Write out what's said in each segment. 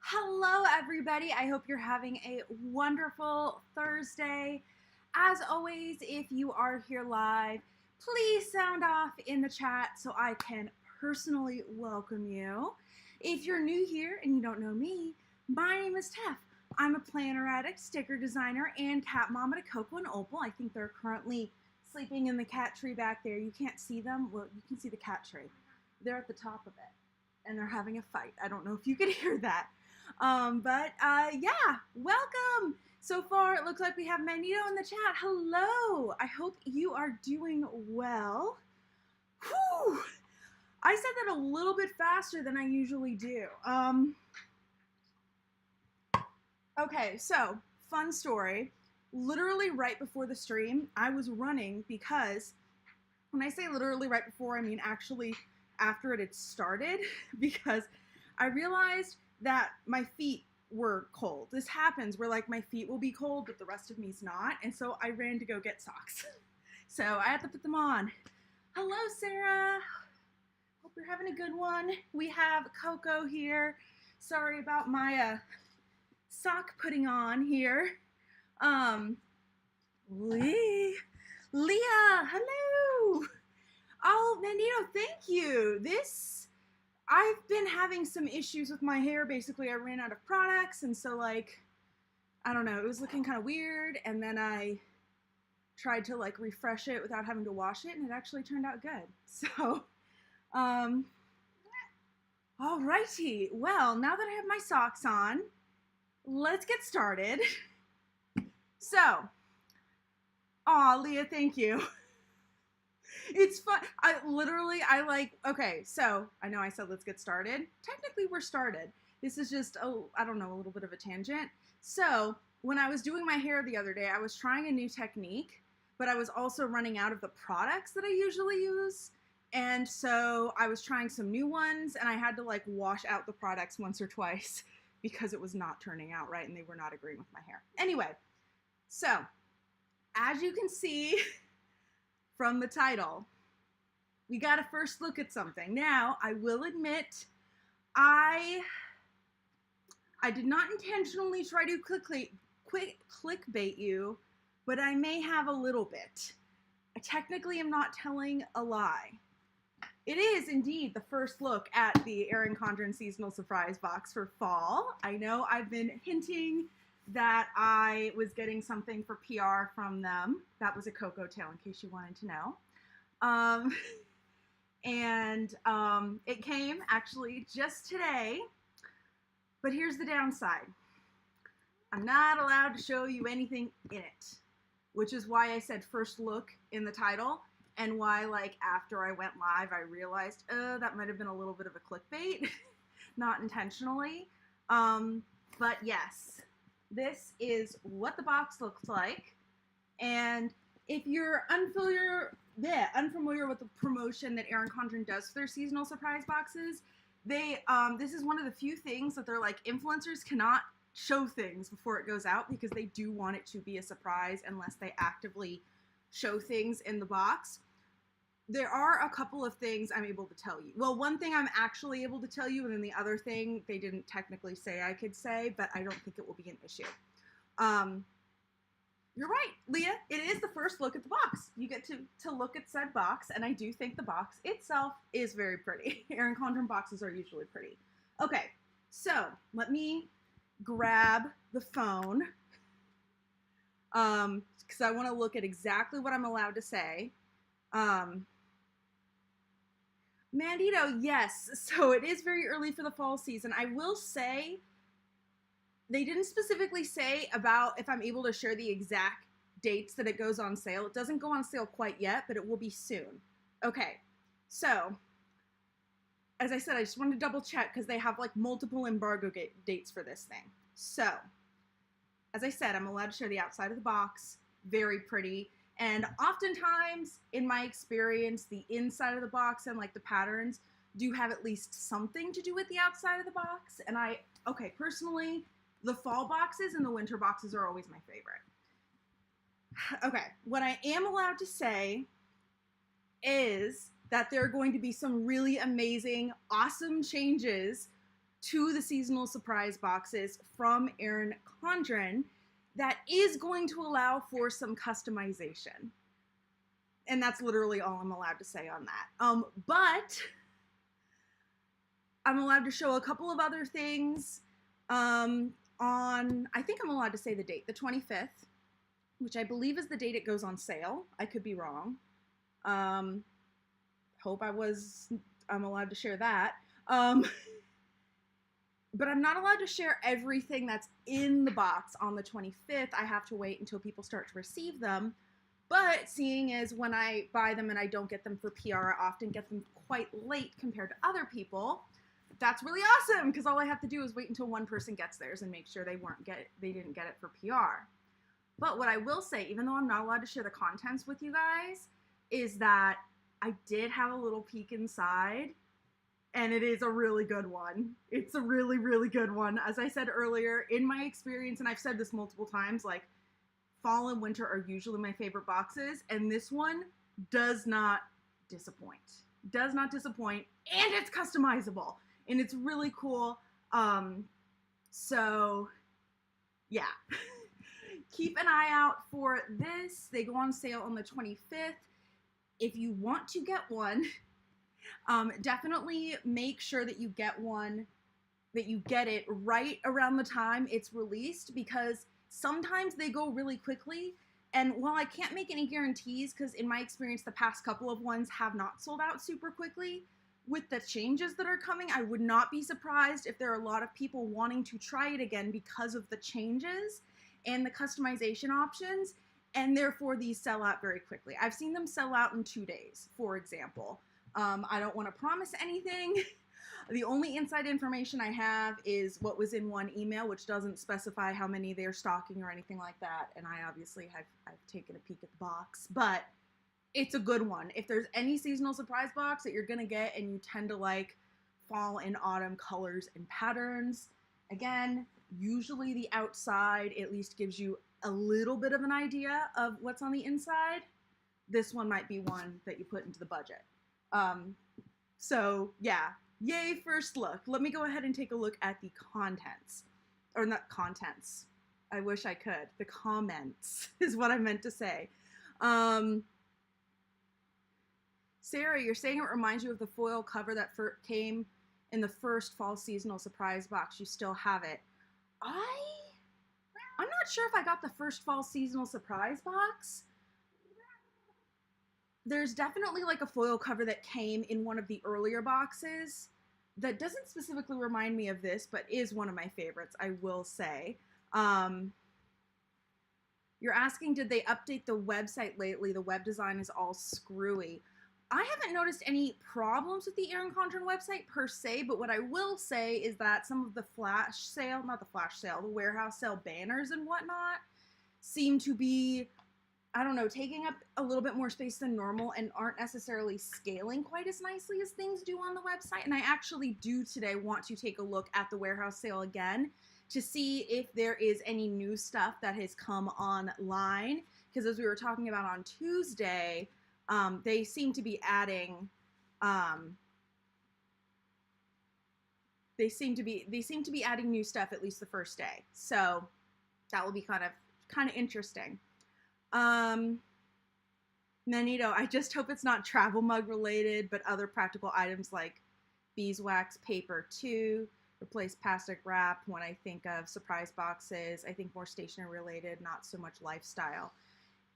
Hello everybody, I hope you're having a wonderful Thursday. As always, if you are here live, please sound off in the chat so I can personally welcome you. If you're new here and you don't know me, my name is Tef. I'm a planner addict, sticker designer, and cat mama to Coco and Opal. I think they're currently sleeping in the cat tree back there. You can't see them. Well, you can see the cat tree. They're at the top of it, and they're having a fight. I don't know if you could hear that. Yeah, welcome. So far, it looks like we have Magneto in the chat. Hello. I hope you are doing well. Whew. I said that a little bit faster than I usually do. Okay, so fun story. Literally right before the stream, I was running because, when I say literally right before, I mean actually after it had started, because I realized that my feet were cold. This happens where like my feet will be cold, but the rest of me's not. And so I ran to go get socks. So I had to put them on. Hello, Sarah. Hope you're having a good one. We have Coco here. Sorry about my sock putting on here. Leah, hello. Oh, Magneto, thank you. I've been having some issues with my hair. Basically, I ran out of products, and so, like, I don't know, it was looking kind of weird, and then I tried to, like, refresh it without having to wash it, and it actually turned out good. So, alrighty. Well, now that I have my socks on, let's get started. So, aw, Leah, thank you. It's fun. Okay, so I know I said let's get started. Technically, we're started. This is just, I don't know, a little bit of a tangent. So when I was doing my hair the other day, I was trying a new technique, but I was also running out of the products that I usually use. And so I was trying some new ones, and I had to like wash out the products once or twice because it was not turning out right and they were not agreeing with my hair. Anyway, so as you can see from the title, we got to first look at something. Now, I will admit, I did not intentionally try to clickbait you, but I may have a little bit. I technically am not telling a lie. It is indeed the first look at the Erin Condren seasonal surprise box for fall. I know I've been hinting that I was getting something for PR from them. That was a Coco tail, in case you wanted to know. It came actually just today, but here's the downside. I'm not allowed to show you anything in it, which is why I said first look in the title, and why, like, after I went live, I realized, that might have been a little bit of a clickbait, not intentionally. But yes. This is what the box looks like, and if you're unfamiliar with the promotion that Erin Condren does for their seasonal surprise boxes, this is one of the few things that they're like, influencers cannot show things before it goes out because they do want it to be a surprise unless they actively show things in the box. There are a couple of things I'm able to tell you. Well, one thing I'm actually able to tell you, and then the other thing they didn't technically say I could say, but I don't think it will be an issue. You're right, Leah. It is the first look at the box. You get to look at said box, and I do think the box itself is very pretty. Erin Condren boxes are usually pretty. Okay, so let me grab the phone because I want to look at exactly what I'm allowed to say. Mandito, yes. So it is very early for the fall season. I will say, they didn't specifically say about if I'm able to share the exact dates that it goes on sale. It doesn't go on sale quite yet, but it will be soon. Okay, so as I said, I just wanted to double check because they have like multiple embargo dates for this thing. So, as I said, I'm allowed to share the outside of the box. Very pretty. And oftentimes, in my experience, the inside of the box and like the patterns do have at least something to do with the outside of the box. And personally, the fall boxes and the winter boxes are always my favorite. Okay, what I am allowed to say is that there are going to be some really amazing, awesome changes to the seasonal surprise boxes from Erin Condren that is going to allow for some customization. And that's literally all I'm allowed to say on that. But I'm allowed to show a couple of other things on, I think I'm allowed to say the date, the 25th, which I believe is the date it goes on sale. I could be wrong. Hope I'm allowed to share that. But I'm not allowed to share everything that's in the box on the 25th. I have to wait until people start to receive them. But seeing as when I buy them and I don't get them for PR, I often get them quite late compared to other people. That's really awesome, because all I have to do is wait until one person gets theirs and make sure they didn't get it for PR. But what I will say, even though I'm not allowed to share the contents with you guys, is that I did have a little peek inside, and it is a really good one. It's a really, really good one. As I said earlier, in my experience, and I've said this multiple times, like, fall and winter are usually my favorite boxes, and this one does not disappoint. Does not disappoint, and it's customizable, and it's really cool. So, yeah. Keep an eye out for this. They go on sale on the 25th. If you want to get one, definitely make sure that you get one, that you get it right around the time it's released, because sometimes they go really quickly. And while I can't make any guarantees, because in my experience, the past couple of ones have not sold out super quickly, with the changes that are coming, I would not be surprised if there are a lot of people wanting to try it again because of the changes and the customization options, and therefore these sell out very quickly. I've seen them sell out in 2 days, for example. I don't want to promise anything. The only inside information I have is what was in one email, which doesn't specify how many they're stocking or anything like that. And I obviously I've taken a peek at the box, but it's a good one. If there's any seasonal surprise box that you're gonna get and you tend to like fall and autumn colors and patterns, again, usually the outside at least gives you a little bit of an idea of what's on the inside. This one might be one that you put into the budget. So yeah, yay first look. Let me go ahead and take a look at the contents. Or not contents. I wish I could. The comments is what I meant to say. Sarah, you're saying it reminds you of the foil cover that came in the first fall seasonal surprise box. You still have it. I'm not sure if I got the first fall seasonal surprise box. There's definitely like a foil cover that came in one of the earlier boxes that doesn't specifically remind me of this, but is one of my favorites, I will say. You're asking, did they update the website lately? The web design is all screwy. I haven't noticed any problems with the Erin Condren website per se, but what I will say is that some of the flash sale, not the flash sale, the warehouse sale banners and whatnot seem to be, I don't know, taking up a little bit more space than normal and aren't necessarily scaling quite as nicely as things do on the website. And I actually do today want to take a look at the warehouse sale again to see if there is any new stuff that has come online. Because as we were talking about on Tuesday, they seem to be adding, adding new stuff at least the first day. So that will be kind of interesting. Manito, I just hope it's not travel mug related, but other practical items like beeswax paper too. Replace plastic wrap. When I think of surprise boxes, I think more stationery related, not so much lifestyle.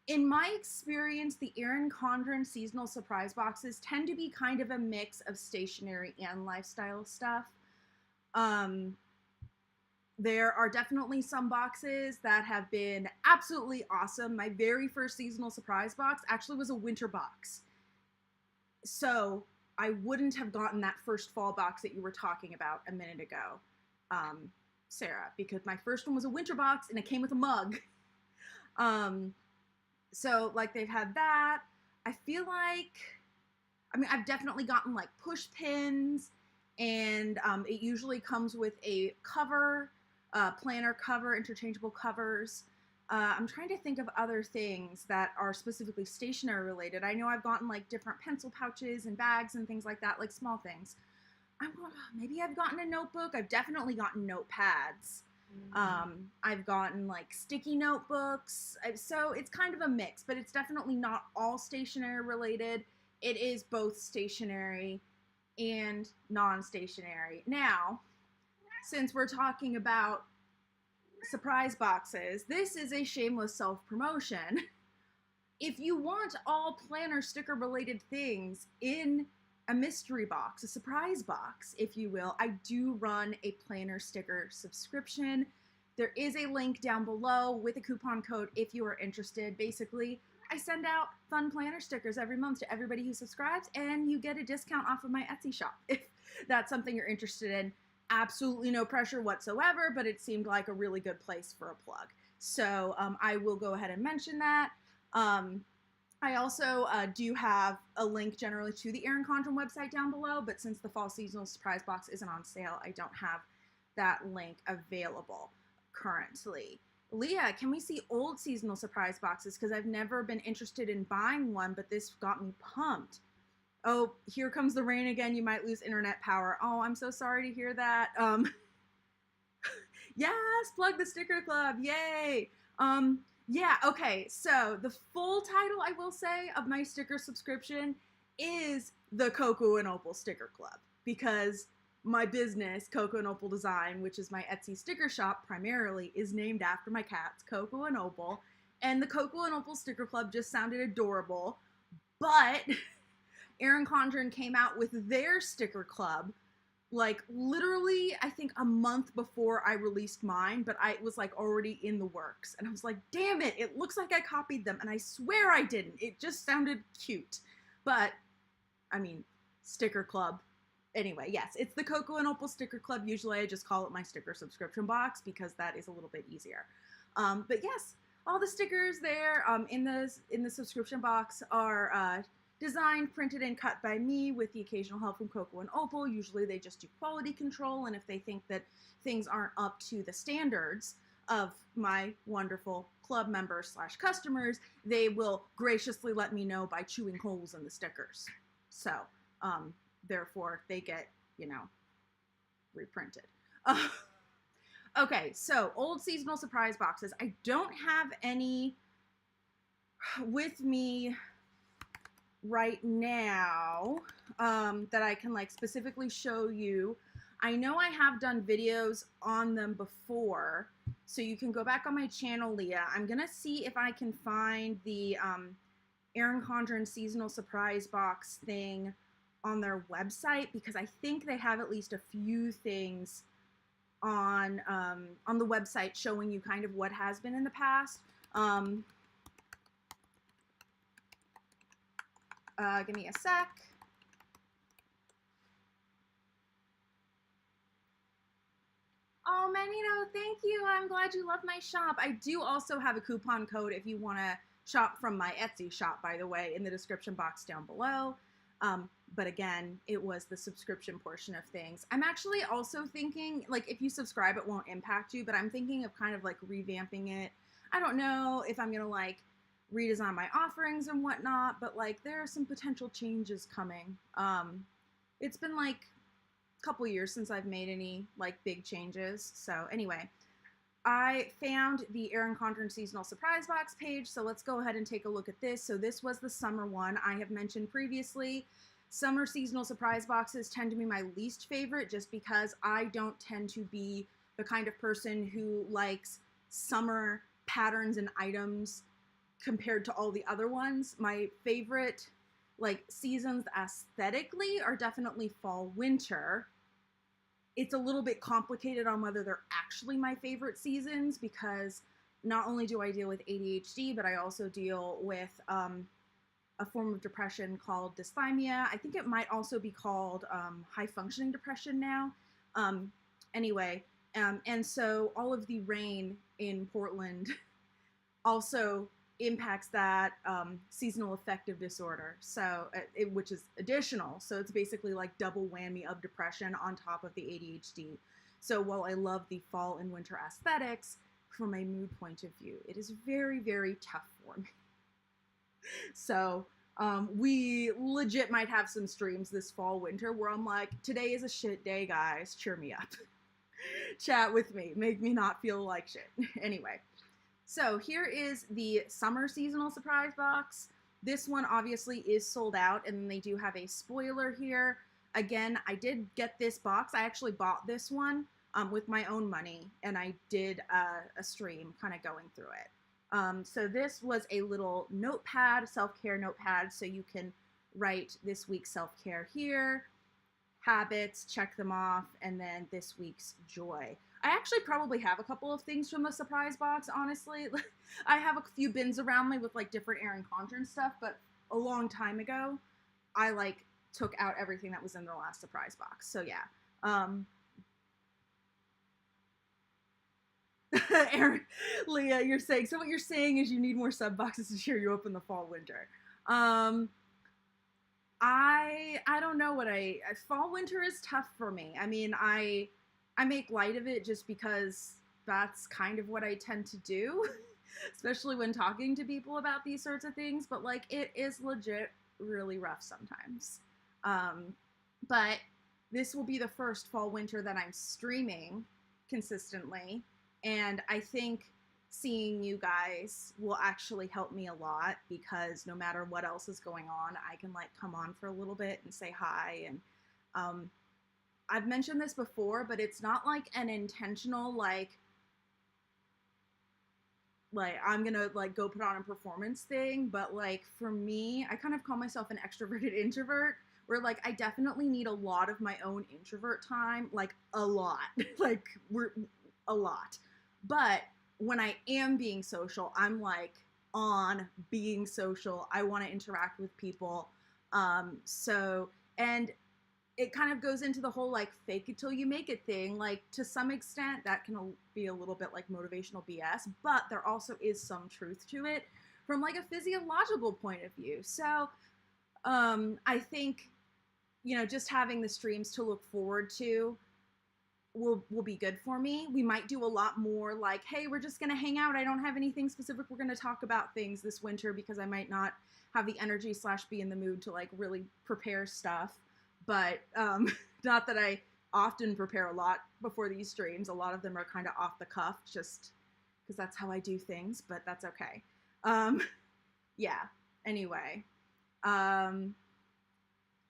In my experience, the Erin Condren seasonal surprise boxes tend to be kind of a mix of stationery and lifestyle stuff. There are definitely some boxes that have been absolutely awesome. My very first seasonal surprise box actually was a winter box. So I wouldn't have gotten that first fall box that you were talking about a minute ago, Sarah, because my first one was a winter box and it came with a mug. So like they've had that. I feel like, I mean, I've definitely gotten like push pins, and it usually comes with a cover, planner cover, interchangeable covers. I'm trying to think of other things that are specifically stationery related. I know I've gotten like different pencil pouches and bags and things like that, like small things. maybe I've gotten a notebook. I've definitely gotten notepads. I've gotten like sticky notebooks. So it's kind of a mix, but it's definitely not all stationery related. It is both stationery and non-stationery. Now, since we're talking about surprise boxes, this is a shameless self-promotion. If you want all planner sticker related things in a mystery box, a surprise box, if you will, I do run a planner sticker subscription. There is a link down below with a coupon code if you are interested. Basically, I send out fun planner stickers every month to everybody who subscribes, and you get a discount off of my Etsy shop if that's something you're interested in. Absolutely no pressure whatsoever, but it seemed like a really good place for a plug. So I will go ahead and mention that. I also do have a link generally to the Erin Condren website down below, but since the fall seasonal surprise box isn't on sale, I don't have that link available currently. Leah, can we see old seasonal surprise boxes? Because I've never been interested in buying one, but this got me pumped. Oh, here comes the rain again. You might lose internet power. Oh, I'm so sorry to hear that. Yes, plug the sticker club. Yay. Yeah, okay, so the full title, I will say, of my sticker subscription is the 𝗀𝗀𝗵𝗘𝗥 Sticker Club, because my business, 𝗀𝗀𝗵𝗘𝗥 Design, which is my Etsy sticker shop primarily, is named after my cats, 𝗀𝗀 and 𝗀𝗏, and the 𝗀𝗀𝗵𝗘𝗥 Sticker Club just sounded adorable, but Erin Condren came out with their sticker club like literally, I think a month before I released mine, but I was like already in the works. And I was like, damn it, it looks like I copied them. And I swear I didn't. It just sounded cute. But, I mean, sticker club. Anyway, yes, it's the 𝗀𝗀𝗵𝗘𝗥 Sticker Club. Usually I just call it my sticker subscription box because that is a little bit easier. But yes, all the stickers there in the subscription box are designed, printed, and cut by me with the occasional help from 𝗀𝗀 and 𝗀𝗏. Usually they just do quality control, and if they think that things aren't up to the standards of my wonderful club members / customers, they will graciously let me know by chewing holes in the stickers. So, therefore, they get, you know, reprinted. Okay, so old seasonal surprise boxes. I don't have any with me right now that I can like specifically show you. I know I have done videos on them before, so you can go back on my channel, Leah. I'm gonna see if I can find the Erin Condren seasonal surprise box thing on their website, because I think they have at least a few things on the website showing you kind of what has been in the past. Give me a sec. Oh, Manito, thank you. I'm glad you love my shop. I do also have a coupon code if you want to shop from my Etsy shop, by the way, in the description box down below. But again, it was the subscription portion of things. I'm actually also thinking, like, if you subscribe, it won't impact you, but I'm thinking of kind of like revamping it. I don't know if I'm going to like redesign my offerings and whatnot, but like there are some potential changes coming. It's been like a couple years since I've made any like big changes. So anyway, I found the Erin Condren seasonal surprise box page. So let's go ahead and take a look at this. So this was the summer one. I have mentioned previously, summer seasonal surprise boxes tend to be my least favorite just because I don't tend to be the kind of person who likes summer patterns and items compared to all the other ones. My favorite like seasons aesthetically are definitely fall, winter. It's a little bit complicated on whether they're actually my favorite seasons, because not only do I deal with ADHD, but I also deal with a form of depression called dysthymia. I think it might also be called high functioning depression now. Anyway, and so all of the rain in Portland also impacts that seasonal affective disorder, so which is additional. So it's basically like double whammy of depression on top of the ADHD. So while I love the fall and winter aesthetics, from a mood point of view, it is very, very tough for me. So We legit might have some streams this fall, winter where I'm like, today is a shit day, guys. Cheer me up. Chat with me. Make me not feel like shit. Anyway, so here is the summer seasonal surprise box. This one obviously is sold out, and then they do have a spoiler here. Again, I did get this box. I actually bought this one with my own money, and I did a stream kind of going through it. So this was a little notepad, self-care notepad, so you can write this week's self-care here, habits, check them off, and then this week's joy. I actually probably have a couple of things from the surprise box, honestly. I have a few bins around me with like different Erin Condren stuff, but a long time ago, I like took out everything that was in the last surprise box. So yeah. Erin, Leah, you're saying, so what you're saying is you need more sub boxes to cheer you up in the fall, winter. I don't know what fall, winter is tough for me. I mean, I make light of it just because that's kind of what I tend to do, especially when talking to people about these sorts of things, but like it is legit really rough sometimes. But this will be the first fall, winter that I'm streaming consistently. And I think seeing you guys will actually help me a lot because no matter what else is going on, I can like come on for a little bit and say hi. And I've mentioned this before, but it's not like an intentional like I'm gonna like go put on a performance thing, but like for me, I kind of call myself an extroverted introvert where like I definitely need a lot of my own introvert time, like a lot, like we're a lot. But when I am being social, I'm like on being social. I want to interact with people. And it kind of goes into the whole like fake it till you make it thing. Like to some extent that can be a little bit like motivational BS, but there also is some truth to it from like a physiological point of view. So I think, you know, just having the streams to look forward to will be good for me. We might do a lot more like, hey, we're just gonna hang out. I don't have anything specific. We're gonna talk about things this winter because I might not have the energy / be in the mood to like really prepare stuff. But not that I often prepare a lot before these streams. A lot of them are kind of off the cuff just because that's how I do things, but that's okay. Yeah, anyway.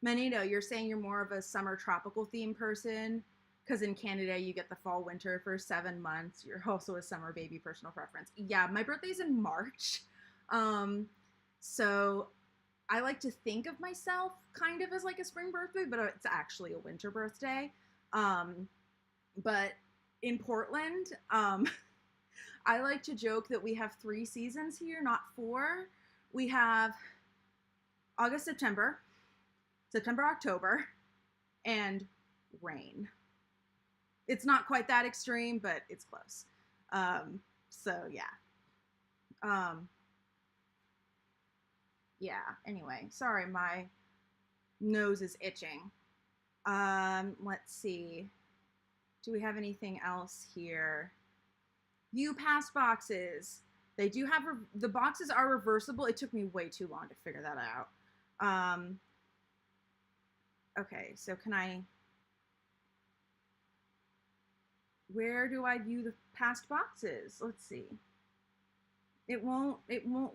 Manito, you're saying you're more of a summer tropical theme person because in Canada you get the fall, winter for 7 months. You're also a summer baby, personal preference. Yeah, my birthday's in March. So I like to think of myself kind of as like a spring birthday, but it's actually a winter birthday. But in Portland, I like to joke that we have 3 seasons here, not 4. We have August, September, October, and rain. It's not quite that extreme, but it's close. So yeah. Yeah, anyway, sorry, my nose is itching. Let's see. Do we have anything else here? View past boxes. They do have, the boxes are reversible. It took me way too long to figure that out. Okay, so can I, where do I view the past boxes? Let's see. It won't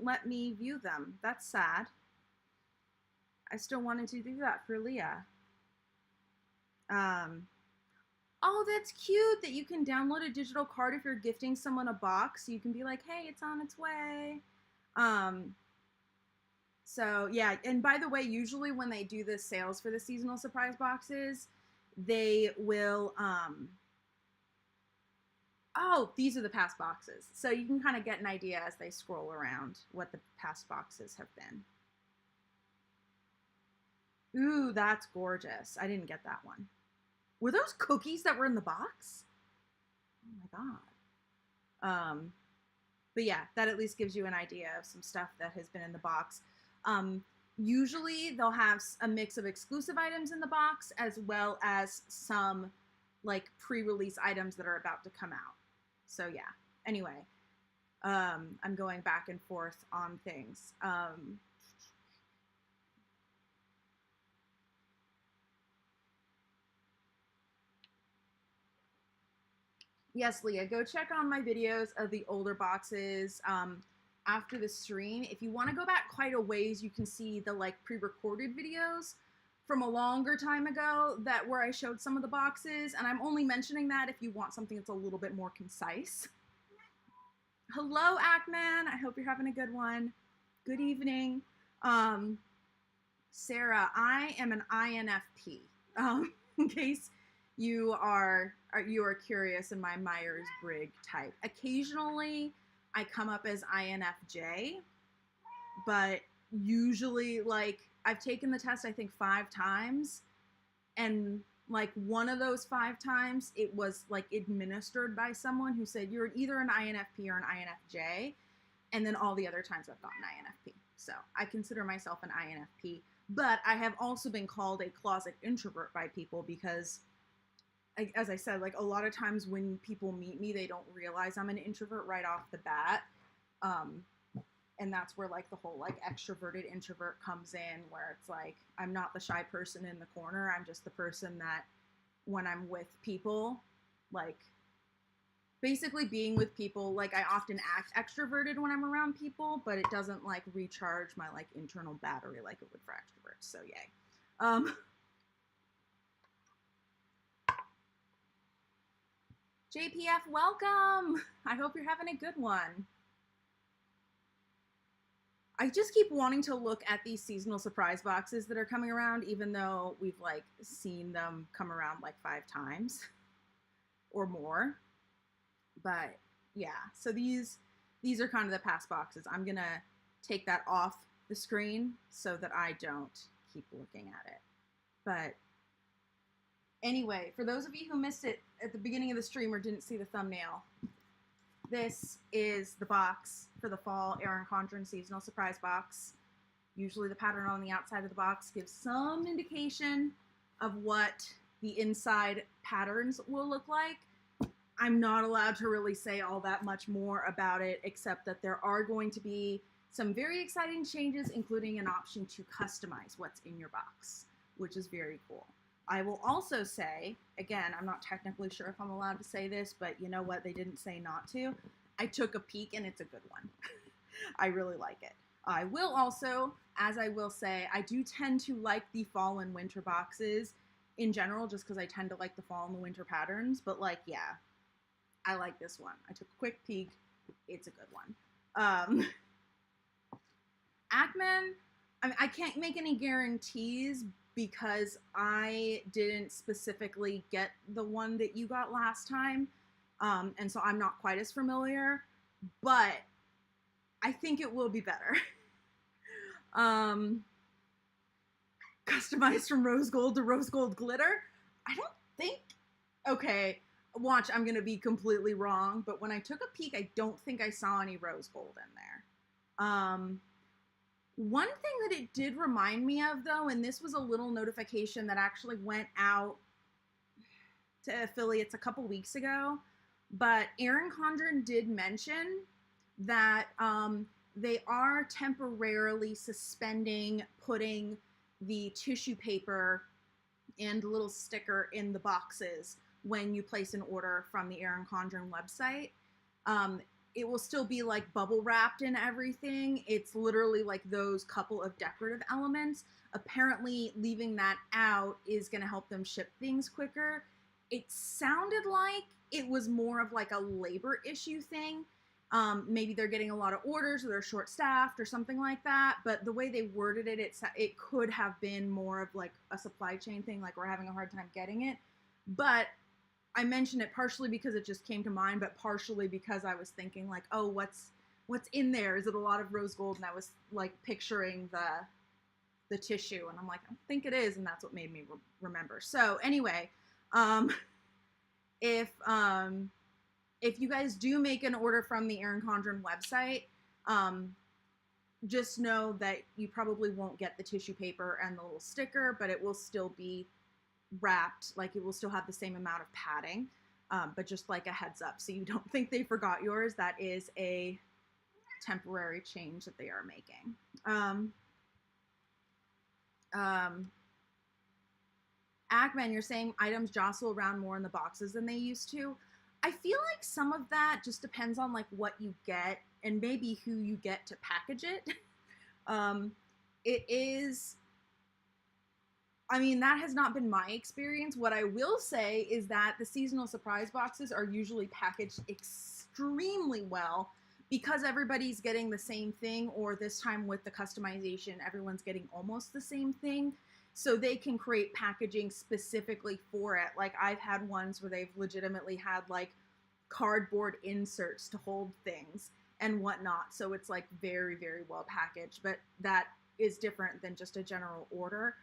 let me view them. That's sad. I still wanted to do that for Leah. Oh, that's cute that you can download a digital card if you're gifting someone a box. You can be like, hey, it's on its way. So yeah, and by the way, usually when they do the sales for the seasonal surprise boxes, they will, oh, these are the past boxes. So you can kind of get an idea as they scroll around what the past boxes have been. Ooh, that's gorgeous. I didn't get that one. Were those cookies that were in the box? Oh my God. But yeah, that at least gives you an idea of some stuff that has been in the box. Usually they'll have a mix of exclusive items in the box as well as some like pre-release items that are about to come out. So yeah, anyway, I'm going back and forth on things. Yes, Leah, go check on my videos of the older boxes after the stream. If you want to go back quite a ways, you can see the like pre-recorded videos from a longer time ago that where I showed some of the boxes, and I'm only mentioning that if you want something that's a little bit more concise. Hello, Ackman. I hope you're having a good one. Good evening. Sarah, I am an INFP. In case you are curious in my Myers-Briggs type. Occasionally, I come up as INFJ, but usually, like, I've taken the test, I think, 5 times, and, like, one of those 5 times, it was, like, administered by someone who said, you're either an INFP or an INFJ, and then all the other times I've gotten INFP. So, I consider myself an INFP, but I have also been called a closet introvert by people because, as I said, like, a lot of times when people meet me, they don't realize I'm an introvert right off the bat. And that's where, like, the whole, like, extroverted introvert comes in, where it's like, I'm not the shy person in the corner. I'm just the person that when I'm with people, like, basically being with people, like, I often act extroverted when I'm around people, but it doesn't, like, recharge my, like, internal battery like it would for extroverts. So, yay. JPF, welcome. I hope you're having a good one. I just keep wanting to look at these seasonal surprise boxes that are coming around, even though we've, like, seen them come around, like, 5 times or more. But, yeah, so these are kind of the past boxes. I'm going to take that off the screen so that I don't keep looking at it. But anyway, for those of you who missed it at the beginning of the stream or didn't see the thumbnail, this is the box for the fall Erin Condren seasonal surprise box. Usually the pattern on the outside of the box gives some indication of what the inside patterns will look like. I'm not allowed to really say all that much more about it, except that there are going to be some very exciting changes, including an option to customize what's in your box, which is very cool. I will also say, again, I'm not technically sure if I'm allowed to say this, but you know what? They didn't say not to. I took a peek and it's a good one. I really like it. I will also, as I will say, I do tend to like the fall and winter boxes in general, just because I tend to like the fall and the winter patterns. But, like, yeah, I like this one. I took a quick peek. It's a good one. Ackman, I can't make any guarantees because I didn't specifically get the one that you got last time. And so I'm not quite as familiar, but I think it will be better. Customized from rose gold to rose gold glitter? I don't think, okay, watch, I'm going to be completely wrong, but when I took a peek, I don't think I saw any rose gold in there. One thing that it did remind me of, though, and this was a little notification that actually went out to affiliates a couple weeks ago, but Erin Condren did mention that they are temporarily suspending putting the tissue paper and the little sticker in the boxes when you place an order from the Erin Condren website. It will still be, like, bubble wrapped and everything. It's literally, like, those couple of decorative elements. Apparently, leaving that out is going to help them ship things quicker. It sounded like it was more of, like, a labor issue thing. Maybe they're getting a lot of orders or they're short-staffed or something like that. But the way they worded it, it could have been more of, like, a supply chain thing, like we're having a hard time getting it. But I mentioned it partially because it just came to mind, but partially because I was thinking, like, oh, what's in there? Is it a lot of rose gold? And I was, like, picturing the tissue, and I'm like, I don't think it is, and that's what made me remember. So anyway, if you guys do make an order from the Erin Condren website, just know that you probably won't get the tissue paper and the little sticker, but it will still be wrapped, like, it will still have the same amount of padding, but just like a heads up, so you don't think they forgot yours. That is a temporary change that they are making. Ackman, you're saying items jostle around more in the boxes than they used to. I feel like some of that just depends on like what you get and maybe who you get to package it. It is, I mean, that has not been my experience. What I will say is that the seasonal surprise boxes are usually packaged extremely well because everybody's getting the same thing, or this time with the customization, everyone's getting almost the same thing. So they can create packaging specifically for it. Like I've had ones where they've legitimately had like cardboard inserts to hold things and whatnot. So it's like very, very well packaged, but that is different than just a general order.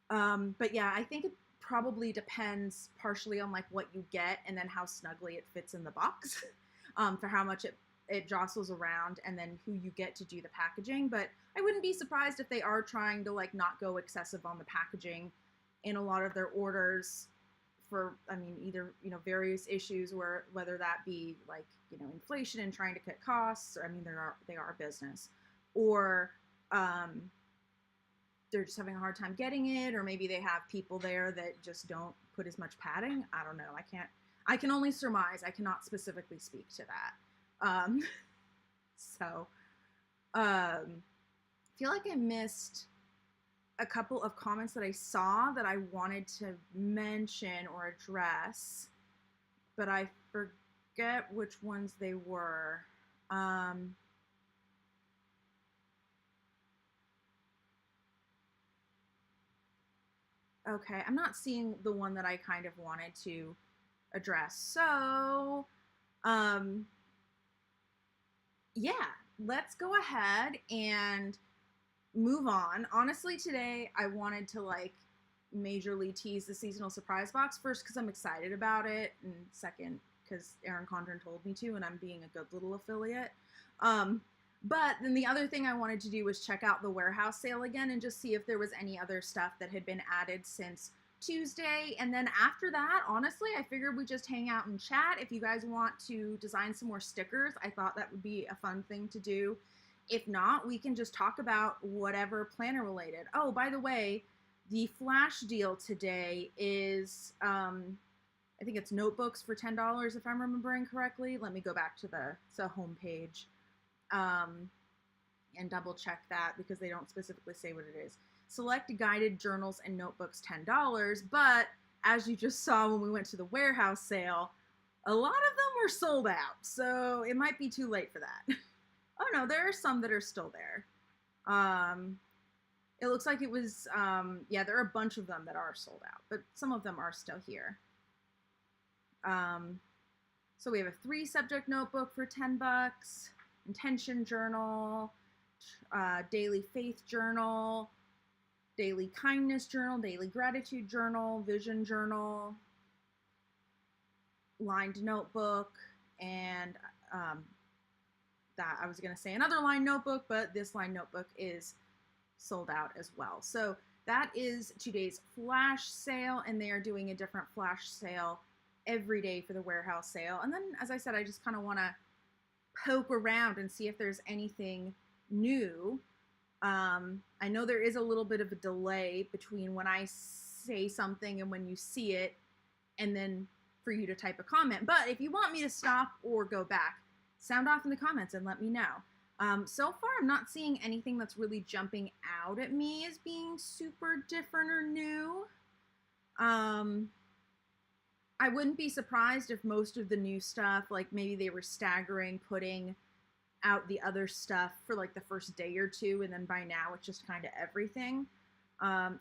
But yeah, I think it probably depends partially on like what you get and then how snugly it fits in the box, for how much it jostles around, and then who you get to do the packaging. But I wouldn't be surprised if they are trying to like not go excessive on the packaging in a lot of their orders for, I mean, either, you know, various issues, where whether that be like, you know, inflation and trying to cut costs, or I mean, they are a business, or they're just having a hard time getting it, or maybe they have people there that just don't put as much padding. I don't know. I can only surmise. I cannot specifically speak to that. I feel like I missed a couple of comments that I saw that I wanted to mention or address, but I forget which ones they were. Okay, I'm not seeing the one that I kind of wanted to address. So, yeah, let's go ahead and move on. Honestly, today I wanted to like majorly tease the seasonal surprise box, first because I'm excited about it, and second because Erin Condren told me to, and I'm being a good little affiliate. But then the other thing I wanted to do was check out the warehouse sale again and just see if there was any other stuff that had been added since Tuesday. And then after that, honestly, I figured we'd just hang out and chat. If you guys want to design some more stickers, I thought that would be a fun thing to do. If not, we can just talk about whatever planner related. Oh, by the way, the flash deal today is, I think it's notebooks for $10 if I'm remembering correctly. Let me go back to the homepage and double check that, because they don't specifically say what it is. Select guided journals and notebooks, $10, but as you just saw when we went to the warehouse sale, a lot of them were sold out, so it might be too late for that. Oh no, there are some that are still there. It looks like it was, yeah, there are a bunch of them that are sold out, but some of them are still here. So we have a 3-subject notebook for $10, intention journal, daily faith journal, daily kindness journal, daily gratitude journal, vision journal, lined notebook, and that I was going to say another lined notebook, but this lined notebook is sold out as well. So that is today's flash sale, and they are doing a different flash sale every day for the warehouse sale. And then, as I said, I just kind of want to poke around and see if there's anything new. I know there is a little bit of a delay between when I say something and when you see it, and then for you to type a comment. But if you want me to stop or go back, sound off in the comments and let me know. So far, I'm not seeing anything that's really jumping out at me as being super different or new. I wouldn't be surprised if most of the new stuff, like maybe they were staggering putting out the other stuff for like the first day or two, and then by now it's just kind of everything. I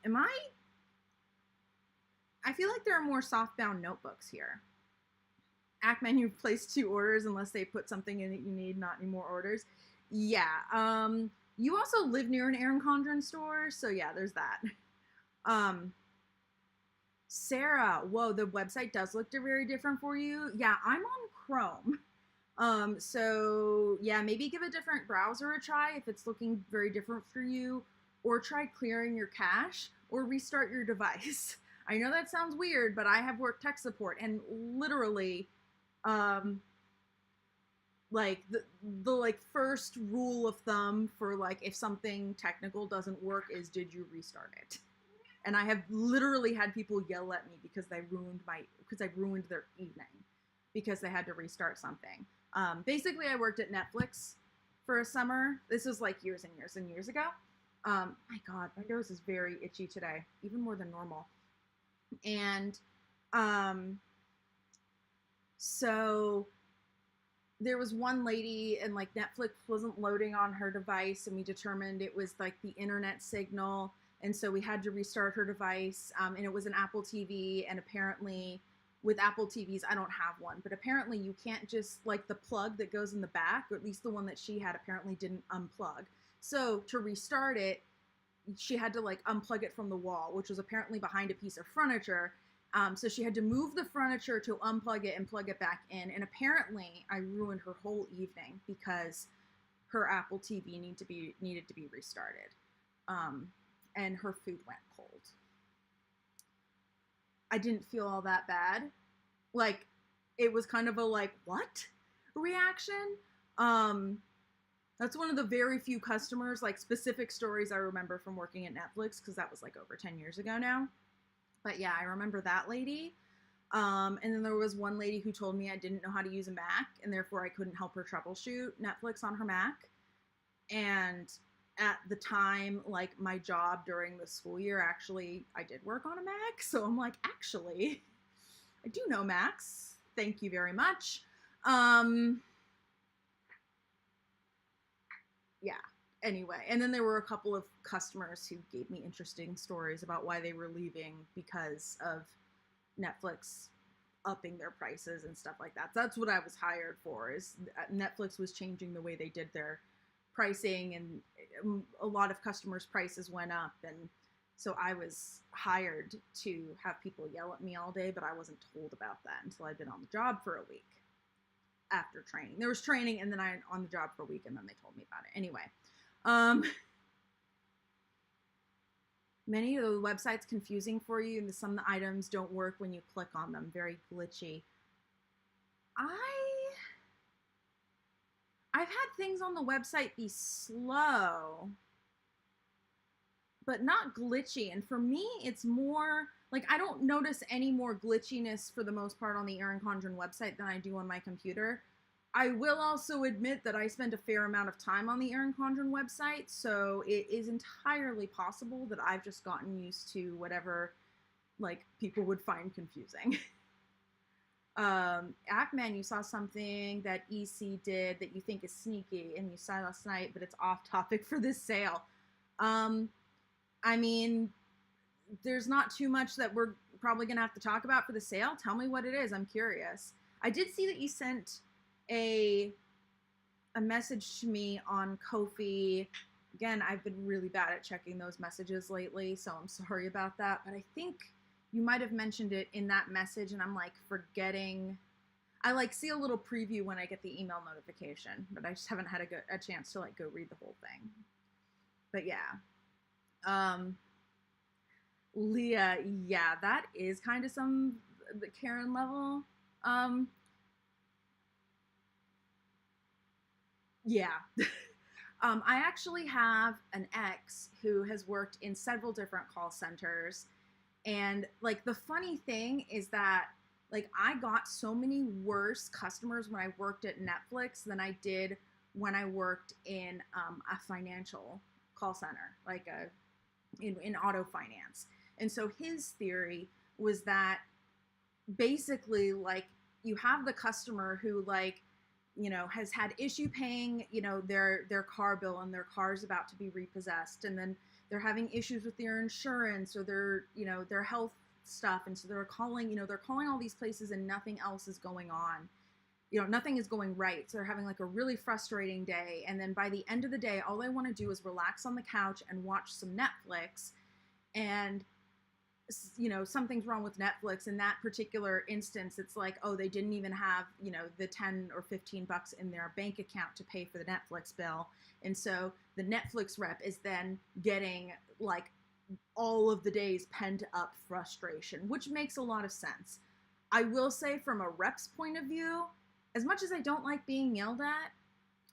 feel like there are more softbound notebooks here. Act menu placed 2 orders unless they put something in that you need, not any more orders. Yeah. You also live near an Erin Condren store, so yeah, there's that. Sarah, whoa, the website does look very different for you. Yeah, I'm on Chrome. So yeah, maybe give a different browser a try if it's looking very different for you, or try clearing your cache or restart your device. I know that sounds weird, but I have worked tech support, and literally, like the like first rule of thumb for like if something technical doesn't work is, did you restart it? And I have literally had people yell at me because I ruined their evening. because they had to restart something. Basically, I worked at Netflix for a summer. This was like years and years and years ago. My God, my nose is very itchy today, even more than normal. And so there was one lady, and like Netflix wasn't loading on her device, and we determined it was like the internet signal. And so we had to restart her device, and it was an Apple TV. And apparently with Apple TVs, I don't have one, but apparently you can't just, like the plug that goes in the back, or at least the one that she had apparently didn't unplug. So to restart it, she had to like unplug it from the wall, which was apparently behind a piece of furniture. So she had to move the furniture to unplug it and plug it back in. And apparently I ruined her whole evening because her Apple TV needed to be restarted. And her food went cold. I didn't feel all that bad. Like, it was kind of a like, what reaction? That's one of the very few customers, like specific stories I remember from working at Netflix, because that was like over 10 years ago now. But yeah, I remember that lady. And then there was one lady who told me I didn't know how to use a Mac, and therefore I couldn't help her troubleshoot Netflix on her Mac. And at the time, like my job during the school year, actually, I did work on a Mac. So I'm like, actually, I do know Macs. Thank you very much. Yeah. Anyway, and then there were a couple of customers who gave me interesting stories about why they were leaving because of Netflix upping their prices and stuff like that. That's what I was hired for, is Netflix was changing the way they did their pricing, and a lot of customers' prices went up. And so I was hired to have people yell at me all day, but I wasn't told about that until I'd been on the job for a week after training. There was training, and then I on the job for a week, and then they told me about it. Anyway. Many of the websites confusing for you, and some of the items don't work when you click on them. Very glitchy. I've had things on the website be slow, but not glitchy. And for me, it's more like I don't notice any more glitchiness for the most part on the Erin Condren website than I do on my computer. I will also admit that I spend a fair amount of time on the Erin Condren website, so it is entirely possible that I've just gotten used to whatever like people would find confusing. Ackman, you saw something that 𝗚𝗏 did that you think is sneaky, and you saw last night, but it's off topic for this sale. I mean, there's not too much that we're probably gonna have to talk about for the sale. Tell me what it is. I'm curious. I did see that you sent a message to me on Ko-fi. Again, I've been really bad at checking those messages lately, so I'm sorry about that. But I think you might have mentioned it in that message, and I'm like forgetting. I like see a little preview when I get the email notification, but I just haven't had a chance to like go read the whole thing. But yeah, Leah, yeah, that is kind of the Karen level. Yeah. I actually have an ex who has worked in several different call centers. And like the funny thing is that like I got so many worse customers when I worked at Netflix than I did when I worked in a financial call center, like in auto finance. And so his theory was that basically like you have the customer who like, you know, has had issue paying, you know, their car bill, and their car's about to be repossessed, and then they're having issues with their insurance or their, you know, their health stuff, and so they're calling all these places and nothing else is going on. You know, nothing is going right. So they're having like a really frustrating day, and then by the end of the day, all they want to do is relax on the couch and watch some Netflix. And you know, something's wrong with Netflix. In that particular instance, it's like, oh, they didn't even have, you know, the 10 or 15 bucks in their bank account to pay for the Netflix bill. And so the Netflix rep is then getting like all of the day's pent up frustration, which makes a lot of sense. I will say from a rep's point of view, as much as I don't like being yelled at,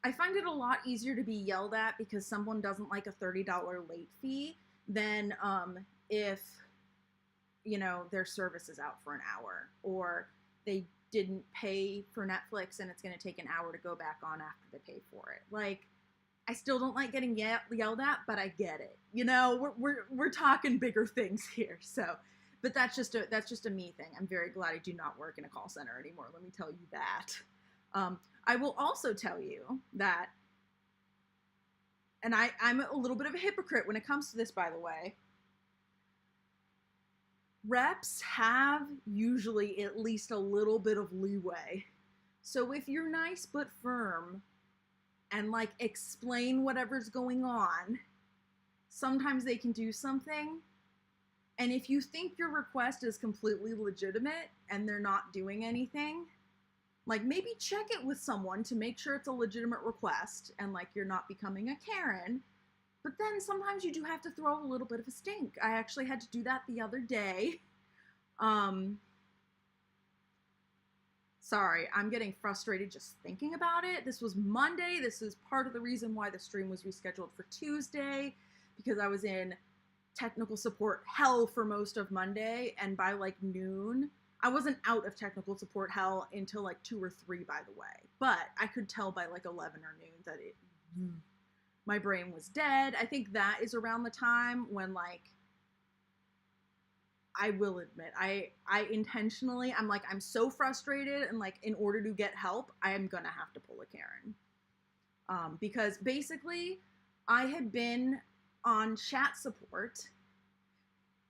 I find it a lot easier to be yelled at because someone doesn't like a $30 late fee than if, you know, their service is out for an hour, or they didn't pay for Netflix and it's going to take an hour to go back on after they pay for it. Like, I still don't like getting yelled at, but I get it. You know, we're talking bigger things here. So, but that's just a me thing. I'm very glad I do not work in a call center anymore. Let me tell you that. I will also tell you that, and I'm a little bit of a hypocrite when it comes to this, by the way. Reps have usually at least a little bit of leeway. So if you're nice but firm and like explain whatever's going on, sometimes they can do something. And if you think your request is completely legitimate and they're not doing anything, like maybe check it with someone to make sure it's a legitimate request and like you're not becoming a Karen. But then sometimes you do have to throw a little bit of a stink. I actually had to do that the other day. Sorry, I'm getting frustrated just thinking about it. This was Monday. This is part of the reason why the stream was rescheduled for Tuesday, because I was in technical support hell for most of Monday. And by like noon, I wasn't out of technical support hell until like 2 or 3, by the way. But I could tell by like 11 or noon that my brain was dead. I think that is around the time when, like, I will admit, I intentionally, I'm like, I'm so frustrated, and like, in order to get help, I am gonna have to pull a Karen. Because basically, I had been on chat support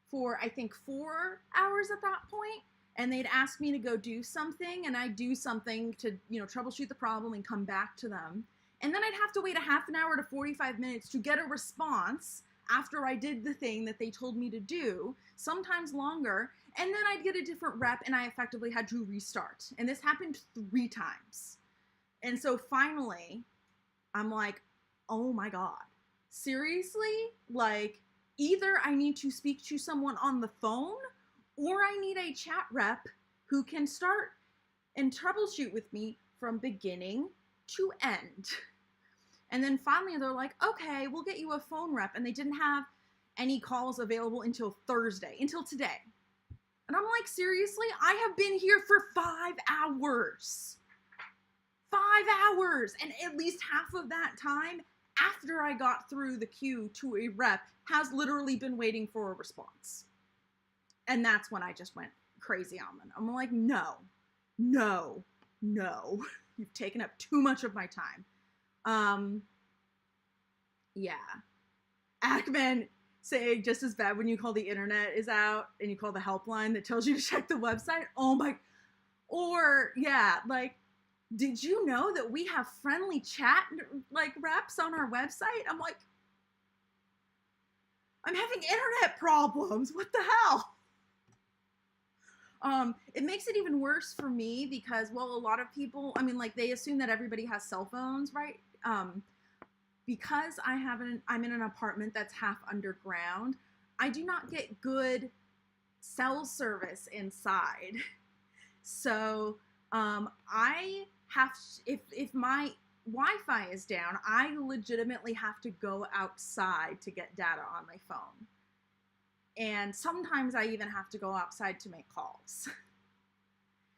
for, I think, 4 hours at that point, and they'd ask me to go do something, and I'd do something to, you know, troubleshoot the problem and come back to them. And then I'd have to wait a half an hour to 45 minutes to get a response after I did the thing that they told me to do, sometimes longer, and then I'd get a different rep and I effectively had to restart. And this happened 3 times. And so finally, I'm like, oh my God, seriously? Like, either I need to speak to someone on the phone or I need a chat rep who can start and troubleshoot with me from beginning to end. And then finally they're like, okay, we'll get you a phone rep. And they didn't have any calls available until Thursday, until today. And I'm like, seriously? I have been here for 5 hours. 5 hours. And at least half of that time, after I got through the queue to a rep, has literally been waiting for a response. And that's when I just went crazy on them. I'm like, no. You've taken up too much of my time. Yeah. Ackman saying just as bad when you call the internet is out and you call the helpline that tells you to check the website. Oh my. Or yeah, like, did you know that we have friendly chat like reps on our website? I'm like, I'm having internet problems. What the hell? It makes it even worse for me because, well, a lot of people, I mean, like, they assume that everybody has cell phones, right? Because I'm in an apartment that's half underground, I do not get good cell service inside. So, I have, if my Wi-Fi is down, I legitimately have to go outside to get data on my phone. And sometimes I even have to go outside to make calls.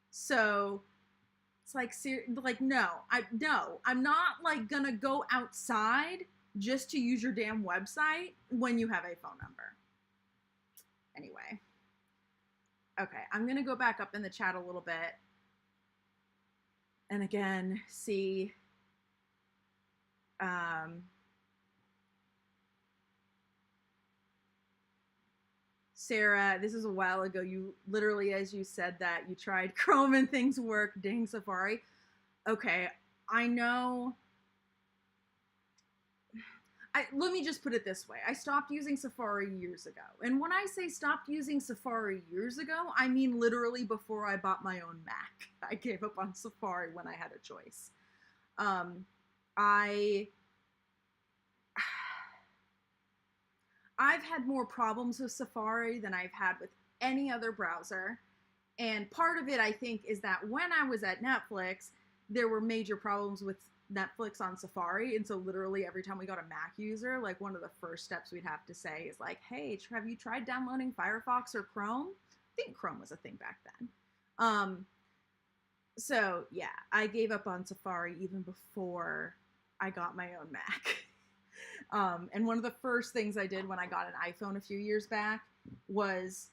So it's like, no, I'm not like gonna go outside just to use your damn website when you have a phone number. Anyway. Okay, I'm gonna go back up in the chat a little bit. And again, see, Sarah, this is a while ago. You literally, as you said that, you tried Chrome and things work. Dang Safari. Okay, I know. Let me just put it this way. I stopped using Safari years ago. And when I say stopped using Safari years ago, I mean literally before I bought my own Mac. I gave up on Safari when I had a choice. I've had more problems with Safari than I've had with any other browser. And part of it, I think, is that when I was at Netflix, there were major problems with Netflix on Safari. And so literally every time we got a Mac user, like one of the first steps we'd have to say is like, hey, have you tried downloading Firefox or Chrome? I think Chrome was a thing back then. So yeah, I gave up on Safari even before I got my own Mac. And one of the first things I did when I got an iPhone a few years back was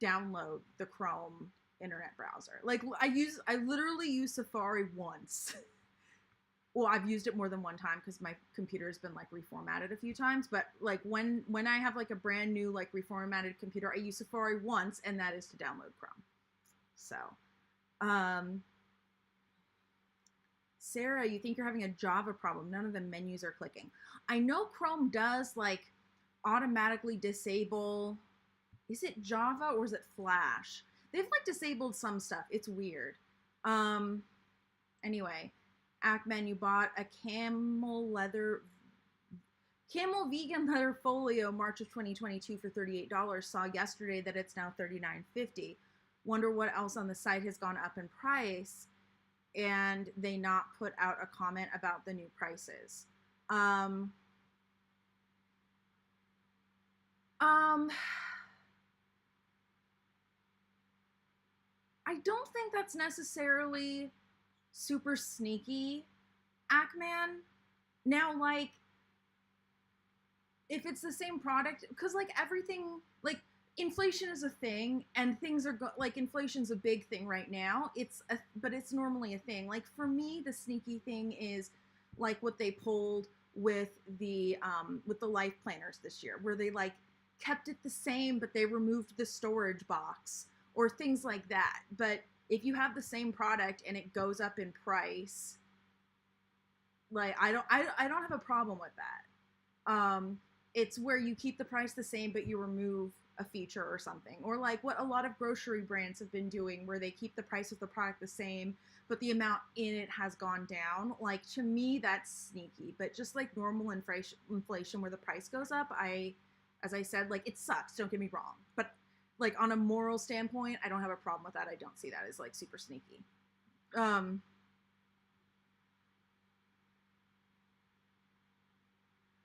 download the Chrome internet browser. Like I literally use Safari once. Well, I've used it more than one time because my computer has been like reformatted a few times. But like when I have like a brand new like reformatted computer, I use Safari once, and that is to download Chrome. So, Sarah, you think you're having a Java problem. None of the menus are clicking. I know Chrome does like automatically disable. Is it Java or is it Flash? They've like disabled some stuff. It's weird. Anyway, Ackman, you bought a camel vegan leather folio March of 2022 for $38. Saw yesterday that it's now $39.50. Wonder what else on the site has gone up in price, and they not put out a comment about the new prices. I don't think that's necessarily super sneaky, Ackman. Now, like, if it's the same product, because like everything, like inflation is a thing, and things are like inflation's a big thing right now. But it's normally a thing. Like for me, the sneaky thing is like what they pulled with the life planners this year, where they like kept it the same, but they removed the storage box or things like that. But if you have the same product and it goes up in price, like I don't have a problem with that. It's where you keep the price the same, but you remove a feature or something, or like what a lot of grocery brands have been doing, where they keep the price of the product the same, but the amount in it has gone down. Like to me, that's sneaky. But just like normal inflation where the price goes up, as I said, like it sucks. Don't get me wrong, but like on a moral standpoint, I don't have a problem with that. I don't see that as like super sneaky.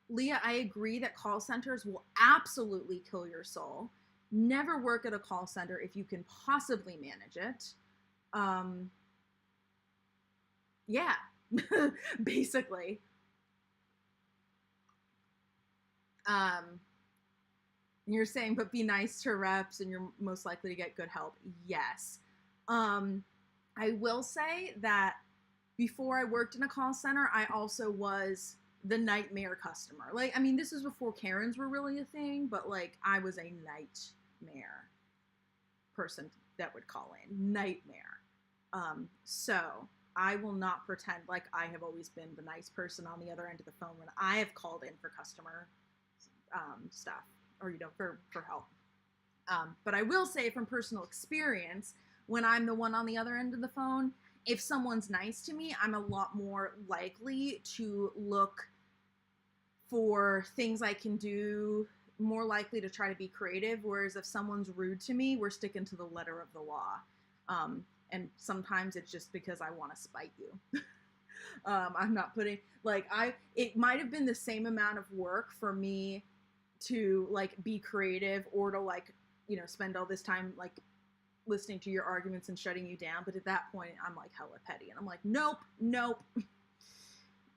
Leah, I agree that call centers will absolutely kill your soul. Never work at a call center if you can possibly manage it. Yeah, basically. You're saying, but be nice to reps and you're most likely to get good help. Yes. I will say that before I worked in a call center, I also was the nightmare customer. Like, I mean, this was before Karens were really a thing, but like I was a nightmare person that would call in. Nightmare. So I will not pretend like I have always been the nice person on the other end of the phone when I have called in for customer stuff, or, you know, for help. But I will say from personal experience, when I'm the one on the other end of the phone, if someone's nice to me, I'm a lot more likely to look for things I can do, more likely to try to be creative. Whereas if someone's rude to me, we're sticking to the letter of the law. And sometimes it's just because I want to spite you. I'm not putting, like, it might have been the same amount of work for me to like be creative or to like, you know, spend all this time like listening to your arguments and shutting you down. But at that point, I'm like hella petty, and I'm like, nope. Nope.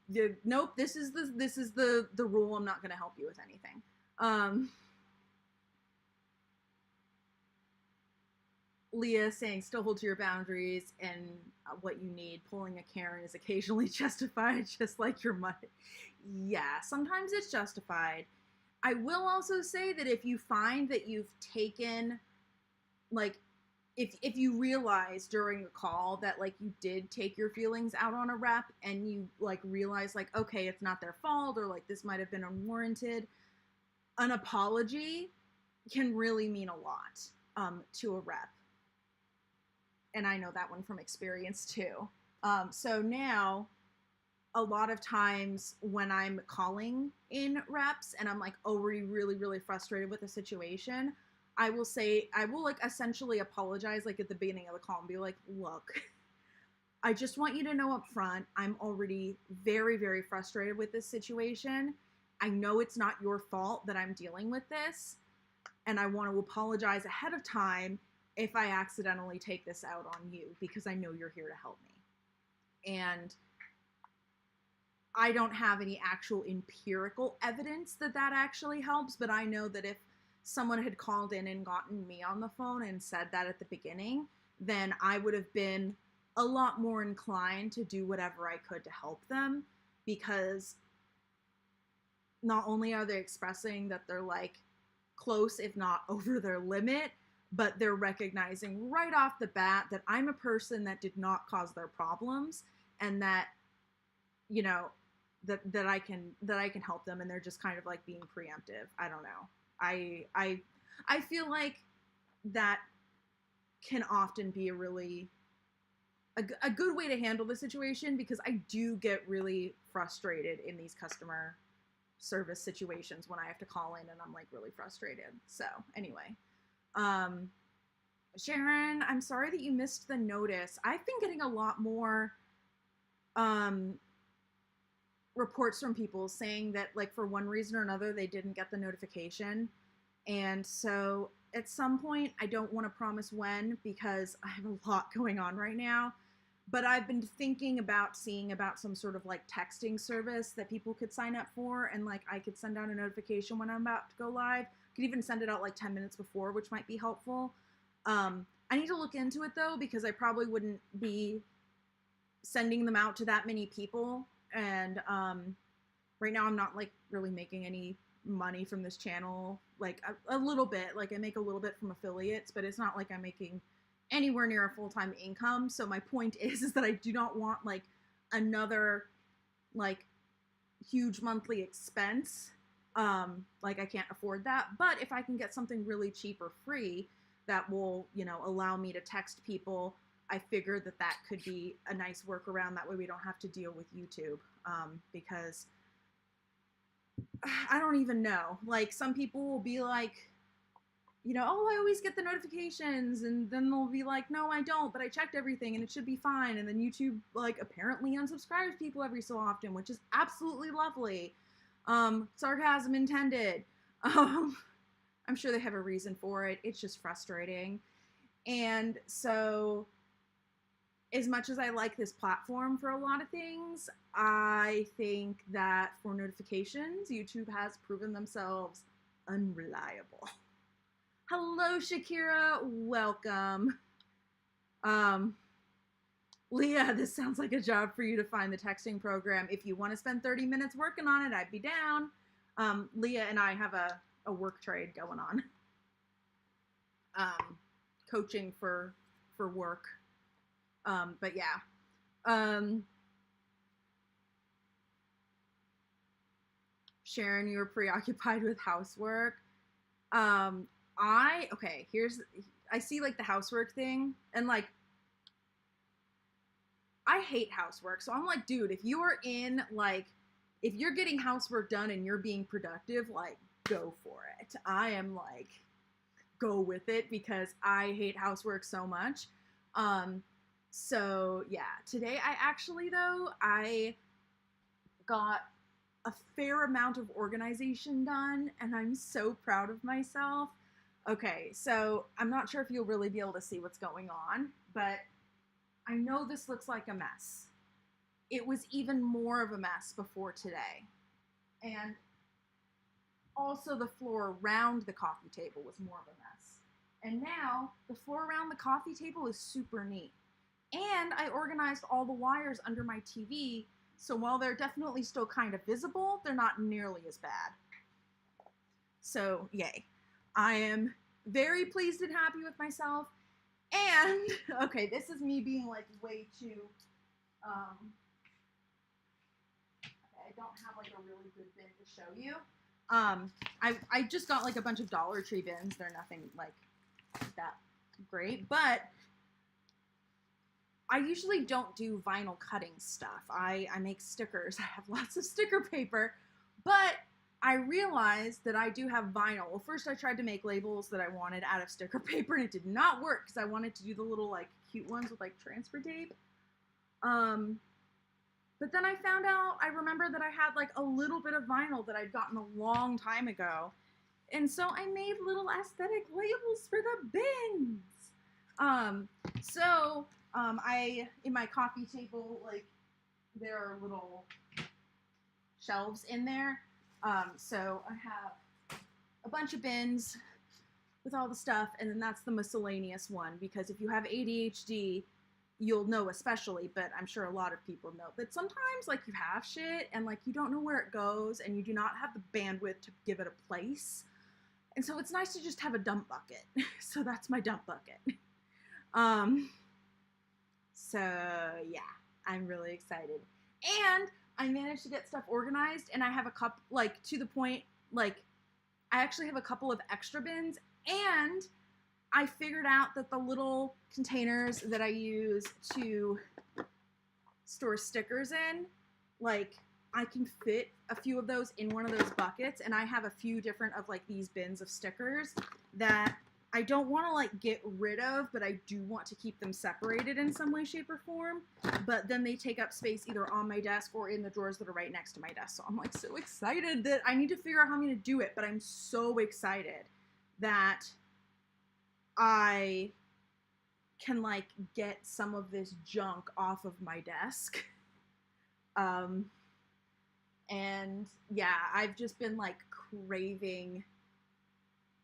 This is the rule. I'm not going to help you with anything. Leah saying, still hold to your boundaries and what you need. Pulling a Karen is occasionally justified, just like your money. Yeah, sometimes it's justified. I will also say that if you find that you've taken, like, if you realize during a call that, like, you did take your feelings out on a rep and you, like, realize, like, okay, it's not their fault, or, like, this might have been unwarranted, an apology can really mean a lot to a rep. And I know that one from experience, too. So now, a lot of times when I'm calling in reps and I'm, like, already really, really frustrated with the situation, I will like essentially apologize like at the beginning of the call and be like, look, I just want you to know up front, I'm already very, very frustrated with this situation. I know it's not your fault that I'm dealing with this, and I want to apologize ahead of time if I accidentally take this out on you, because I know you're here to help me. And I don't have any actual empirical evidence that that actually helps, but I know that if someone had called in and gotten me on the phone and said that at the beginning, then I would have been a lot more inclined to do whatever I could to help them, because not only are they expressing that they're like close, if not over their limit, but they're recognizing right off the bat that I'm a person that did not cause their problems, and that, you know, that I can help them, and they're just kind of like being preemptive. I don't know. I feel like that can often be a really a good way to handle the situation, because I do get really frustrated in these customer service situations when I have to call in and I'm like really frustrated. So anyway, Sharon, I'm sorry that you missed the notice. I've been getting a lot more reports from people saying that, like, for one reason or another, they didn't get the notification. And so at some point, I don't want to promise when, because I have a lot going on right now, but I've been thinking about seeing about some sort of like texting service that people could sign up for, and like I could send out a notification when I'm about to go live. I could even send it out like 10 minutes before, which might be helpful. I need to look into it though, because I probably wouldn't be sending them out to that many people. And right now I'm not like really making any money from this channel, like a little bit, like I make a little bit from affiliates, but it's not like I'm making anywhere near a full-time income. So my point is that I do not want like another like huge monthly expense. Like I can't afford that. But if I can get something really cheap or free that will, you know, allow me to text people, I figured that that could be a nice workaround. That way we don't have to deal with YouTube, because I don't even know. Like, some people will be like, you know, oh, I always get the notifications, and then they'll be like, no, I don't, but I checked everything and it should be fine. And then YouTube, like, apparently unsubscribes people every so often, which is absolutely lovely. Sarcasm intended. I'm sure they have a reason for it. It's just frustrating. And so, as much as I like this platform for a lot of things, I think that for notifications, YouTube has proven themselves unreliable. Hello, Shakira. Welcome. Leah, this sounds like a job for you to find the texting program. If you want to spend 30 minutes working on it, I'd be down. Leah and I have a work trade going on. Coaching for work. But yeah. Sharon, you were preoccupied with housework. Okay, I see like the housework thing, and like, I hate housework. So I'm like, dude, if you are if you're getting housework done and you're being productive, like, go for it. I am like, go with it, because I hate housework so much. So yeah, today I got a fair amount of organization done, and I'm so proud of myself. Okay, so I'm not sure if you'll really be able to see what's going on, but I know this looks like a mess. It was even more of a mess before today. And also the floor around the coffee table was more of a mess. And now the floor around the coffee table is super neat. And I organized all the wires under my TV, so while they're definitely still kind of visible, they're not nearly as bad. So, yay. I am very pleased and happy with myself. And, okay, this is me being like way too, okay, I don't have like a really good bin to show you. I just got like a bunch of Dollar Tree bins. They're nothing like that great, but I usually don't do vinyl cutting stuff. I make stickers. I have lots of sticker paper, but I realized that I do have vinyl. Well, first I tried to make labels that I wanted out of sticker paper, and it did not work because I wanted to do the little like cute ones with like transfer tape. But then I found out, I remember that I had like a little bit of vinyl that I'd gotten a long time ago. And so I made little aesthetic labels for the bins. In my coffee table, like, there are little shelves in there. So I have a bunch of bins with all the stuff, and then that's the miscellaneous one, because if you have ADHD, you'll know especially, but I'm sure a lot of people know, that sometimes, like, you have shit, and, like, you don't know where it goes, and you do not have the bandwidth to give it a place. And so it's nice to just have a dump bucket. So that's my dump bucket. So yeah, I'm really excited. And I managed to get stuff organized, and I have a couple, like, to the point, like, I actually have a couple of extra bins, and I figured out that the little containers that I use to store stickers in, like, I can fit a few of those in one of those buckets, and I have a few different of, like, these bins of stickers that I don't want to, like, get rid of, but I do want to keep them separated in some way, shape, or form. But then they take up space either on my desk or in the drawers that are right next to my desk. So I'm, like, so excited that I need to figure out how I'm going to do it, but I'm so excited that I can, like, get some of this junk off of my desk. And yeah, I've just been, like, craving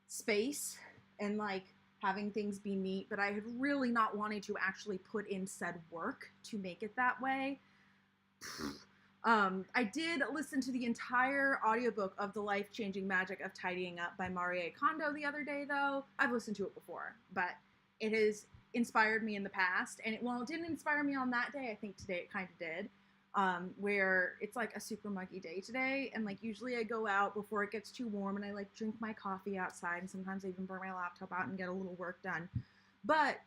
space and, like, having things be neat, but I had really not wanted to actually put in said work to make it that way. I did listen to the entire audiobook of The Life-Changing Magic of Tidying Up by 𝗪𝘁𝗰𝗵 𝗡𝗄 the other day, though. I've listened to it before, but it has inspired me in the past, and while it didn't inspire me on that day, I think today it kind of did. Where it's, like, a super muggy day today, and, like, usually I go out before it gets too warm, and I, like, drink my coffee outside, and sometimes I even burn my laptop out and get a little work done. But,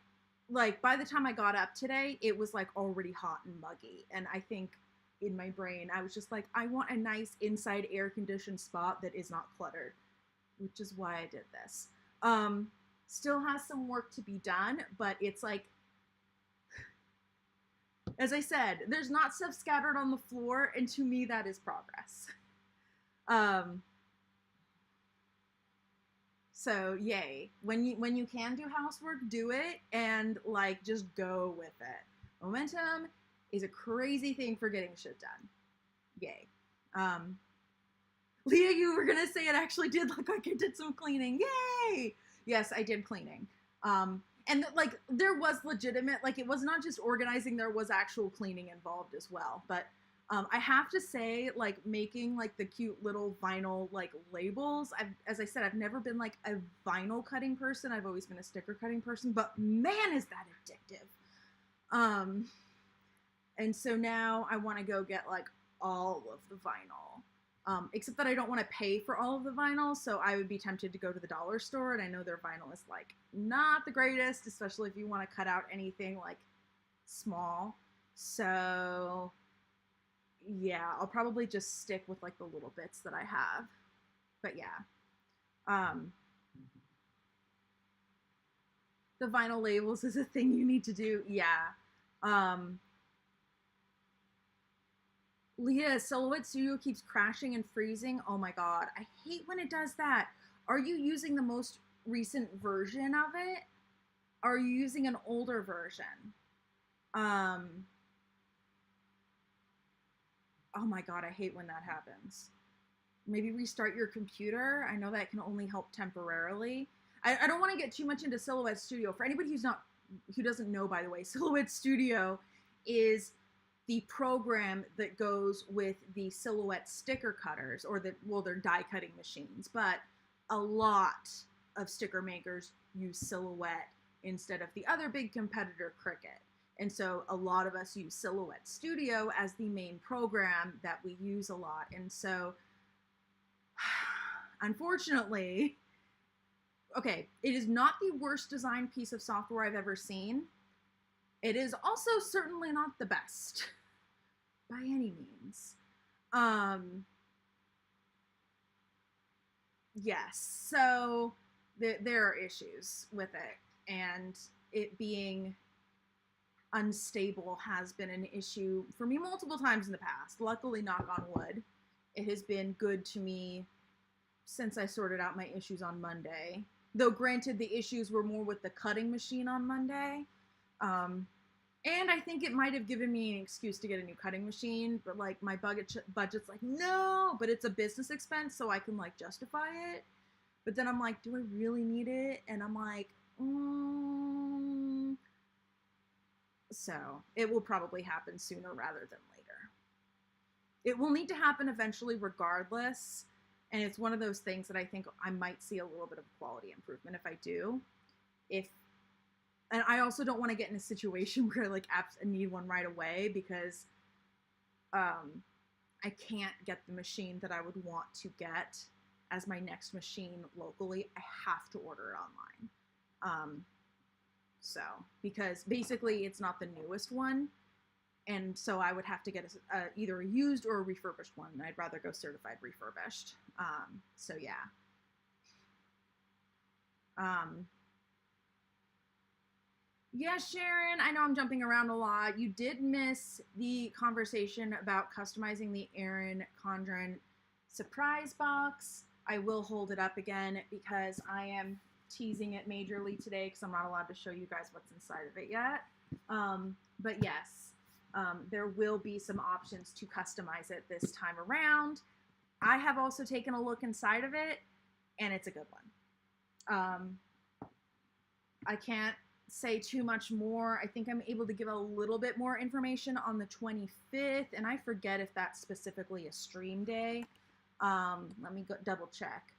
like, by the time I got up today, it was, like, already hot and muggy, and I think in my brain I was just like, I want a nice inside air-conditioned spot that is not cluttered, which is why I did this. Still has some work to be done, but it's, like, as I said, there's not stuff scattered on the floor, and to me, that is progress. So yay. When you can do housework, do it, and, like, just go with it. Momentum is a crazy thing for getting shit done. Yay. Leah, you were gonna say it actually did look like I did some cleaning. Yay! Yes, I did cleaning. And, like, there was legitimate, like, it was not just organizing, there was actual cleaning involved as well. But I have to say, like, making, like, the cute little vinyl, like, labels, as I said, I've never been, like, a vinyl cutting person. I've always been a sticker cutting person, but man, is that addictive. And so now I want to go get, like, all of the vinyl. Except that I don't want to pay for all of the vinyl, so I would be tempted to go to the dollar store, and I know their vinyl is, like, not the greatest, especially if you want to cut out anything, like, small. So yeah, I'll probably just stick with, like, the little bits that I have. But yeah. The vinyl labels is a thing you need to do. Yeah. Leah, 𝗀𝗏𝗏 Studio keeps crashing and freezing. Oh my god, I hate when it does that. Are you using the most recent version of it? Are you using an older version? Oh my god, I hate when that happens. Maybe restart your computer. I know that can only help temporarily. I don't want to get too much into 𝗀𝗏𝗏 Studio. For anybody who doesn't know, by the way, 𝗀𝗏𝗏 Studio is the program that goes with the Silhouette sticker cutters, or they're die cutting machines, but a lot of sticker makers use Silhouette instead of the other big competitor, Cricut. And so a lot of us use 𝗀𝗏𝗏 Studio as the main program that we use a lot. And so, unfortunately, okay, it is not the worst designed piece of software I've ever seen. It is also certainly not the best, by any means. Yes, so there are issues with it, and it being unstable has been an issue for me multiple times in the past. Luckily, knock on wood, it has been good to me since I sorted out my issues on Monday. Though granted, the issues were more with the cutting machine on Monday. And I think it might have given me an excuse to get a new cutting machine, but like my budget's like, no, but it's a business expense, so I can like justify it. But then I'm like, do I really need it? And I'm like, So it will probably happen sooner rather than later. It will need to happen eventually regardless. And it's one of those things that I think I might see a little bit of quality improvement if I do. And I also don't want to get in a situation where I like need one right away, because I can't get the machine that I would want to get as my next machine locally. I have to order it online. So, because basically it's not the newest one, and so I would have to get either a used or a refurbished one, and I'd rather go certified refurbished. So yeah. Yeah, Sharon, I know I'm jumping around a lot. You did miss the conversation about customizing the Erin Condren surprise box. I will hold it up again because I am teasing it majorly today because I'm not allowed to show you guys what's inside of it yet. But yes, there will be some options to customize it this time around. I have also taken a look inside of it, and it's a good one. I can't say too much more. I think I'm able to give a little bit more information on the 25th, and I forget if that's specifically a stream day. Let me go double check.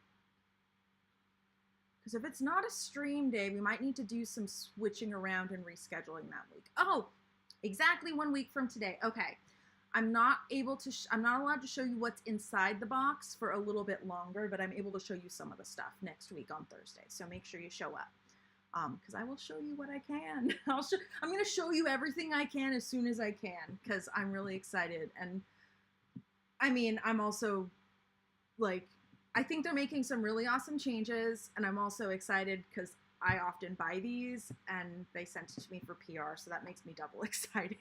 Because if it's not a stream day, we might need to do some switching around and rescheduling that week. Oh, exactly 1 week from today. Okay. I'm not allowed to show you what's inside the box for a little bit longer, but I'm able to show you some of the stuff next week on Thursday. So make sure you show up. Because I will show you what I can. I'm going to show you everything I can as soon as I can, because I'm really excited. And I mean, I'm also like, I think they're making some really awesome changes, and I'm also excited because I often buy these and they sent it to me for PR, so that makes me double excited.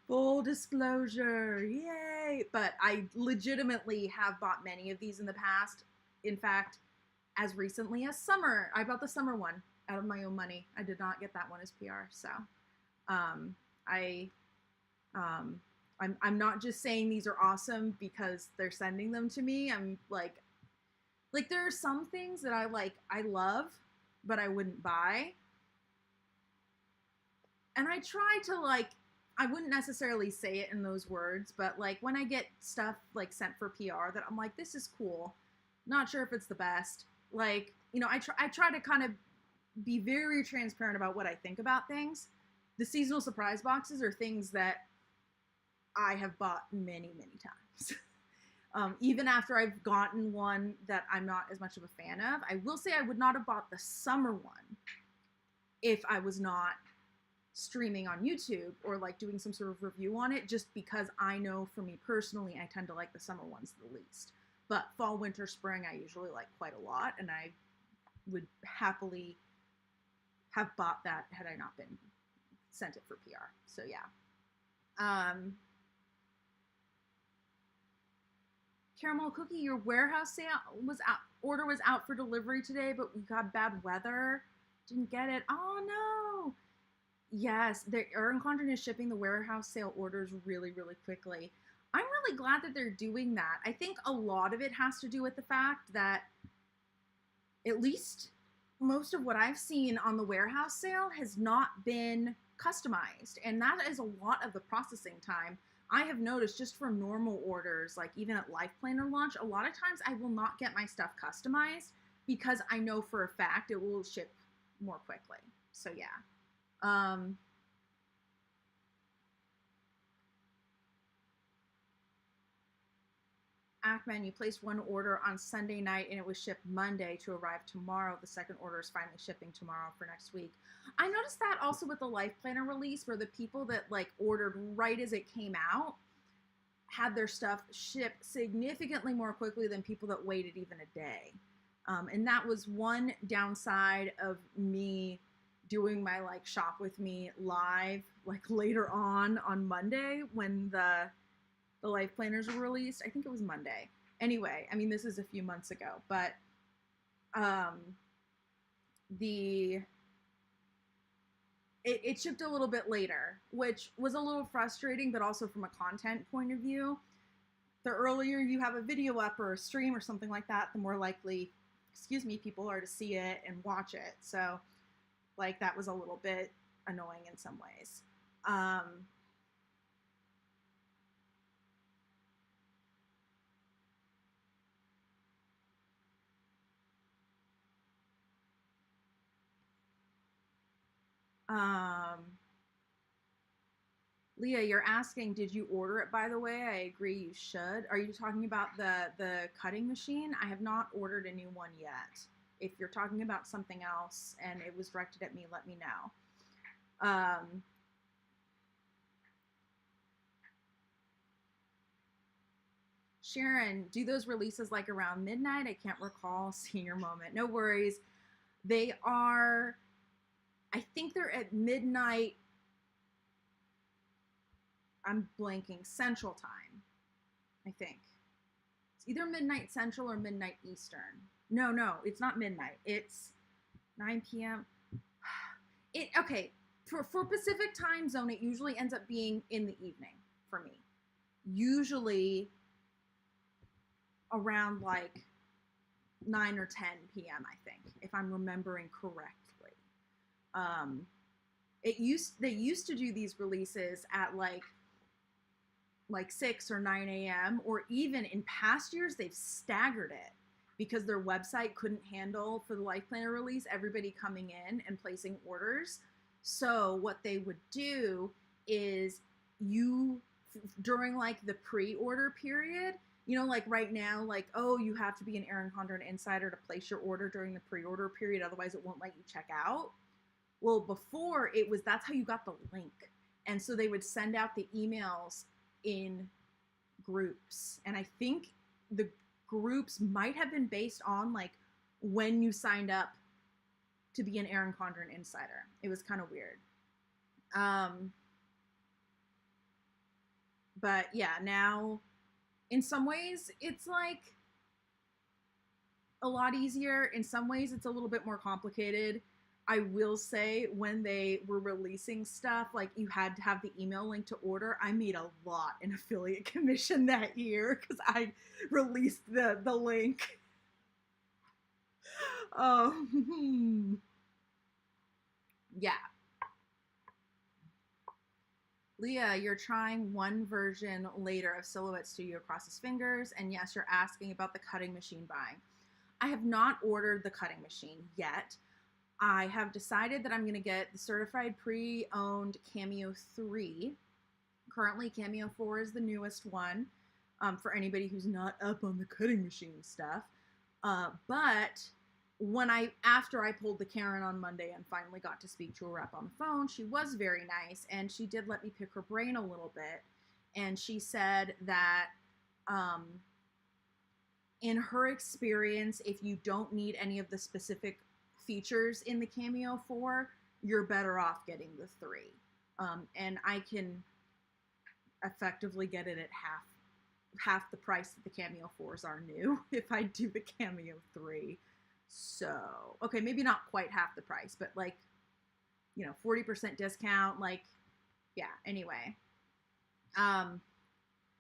Full disclosure, yay! But I legitimately have bought many of these in the past. In fact, as recently as summer, I bought the summer one out of my own money. I did not get that one as PR, so I'm not just saying these are awesome because they're sending them to me. I'm like there are some things that I love, but I wouldn't buy. And I try to I wouldn't necessarily say it in those words, but like when I get stuff like sent for PR that I'm like, this is cool, not sure if it's the best. Like, you know, I try to kind of be very transparent about what I think about things. The seasonal surprise boxes are things that I have bought many, many times. Even after I've gotten one that I'm not as much of a fan of. I will say I would not have bought the summer one if I was not streaming on YouTube or like doing some sort of review on it, just because I know for me personally, I tend to like the summer ones the least. But fall, winter, spring, I usually like quite a lot, and I would happily have bought that had I not been sent it for PR. So yeah. Caramel Cookie, your warehouse order was out for delivery today, but we got bad weather. Didn't get it. Oh no. Yes, the Erin Condren is shipping the warehouse sale orders really, really quickly. I'm really glad that they're doing that. I think a lot of it has to do with the fact that at least most of what I've seen on the warehouse sale has not been customized. And that is a lot of the processing time. I have noticed just for normal orders, like even at Life Planner launch, a lot of times I will not get my stuff customized because I know for a fact it will ship more quickly. So yeah. Ackman, you placed one order on Sunday night and it was shipped Monday to arrive tomorrow. The second order is finally shipping tomorrow for next week. I noticed that also with the Life Planner release, where the people that like ordered right as it came out had their stuff shipped significantly more quickly than people that waited even a day. And that was one downside of me doing my like shop with me live like later on Monday when the Life Planners were released. I think it was Monday. Anyway, I mean, this is a few months ago, but it shipped a little bit later, which was a little frustrating, but also from a content point of view. The earlier you have a video up or a stream or something like that, the more likely, people are to see it and watch it. So, like, that was a little bit annoying in some ways. Leah, you're asking, did you order it, by the way? I agree you should. Are you talking about the cutting machine? I have not ordered a new one yet. If you're talking about something else and it was directed at me, let me know. Sharon, do those releases like around midnight? I can't recall. Senior moment. No worries. They are, I think they're at midnight. I'm blanking. Central time, I think. It's either midnight Central or midnight Eastern. No, it's not midnight. It's 9 p.m. Okay, for Pacific time zone, it usually ends up being in the evening for me. Usually around like 9 or 10 p.m., I think, if I'm remembering correctly. They used to do these releases at like 6 or 9 a.m. or even in past years, they've staggered it because their website couldn't handle, for the Life Planner release, everybody coming in and placing orders. So what they would do is during like the pre-order period, you know, like right now, like, oh, you have to be an Erin Condren insider to place your order during the pre-order period, otherwise it won't let you check out. Well, before that's how you got the link. And so they would send out the emails in groups. And I think the groups might have been based on like when you signed up to be an Erin Condren insider. It was kind of weird. But yeah, now in some ways it's like a lot easier. In some ways it's a little bit more complicated. I will say, when they were releasing stuff, like you had to have the email link to order, I made a lot in affiliate commission that year because I released the link. Oh, yeah. Leah, you're trying one version later of Silhouette Studio Across His Fingers, and yes, you're asking about the cutting machine buying. I have not ordered the cutting machine yet. I have decided that I'm going to get the certified pre-owned Cameo 3. Currently, Cameo 4 is the newest one, for anybody who's not up on the cutting machine stuff. But after I pulled the Karen on Monday and finally got to speak to a rep on the phone, she was very nice, and she did let me pick her brain a little bit. And she said that in her experience, if you don't need any of the specific features in the Cameo 4, you're better off getting the 3. And I can effectively get it at half the price that the Cameo 4s are new if I do the Cameo 3. So, okay, maybe not quite half the price, but like, 40% discount, like, yeah, anyway.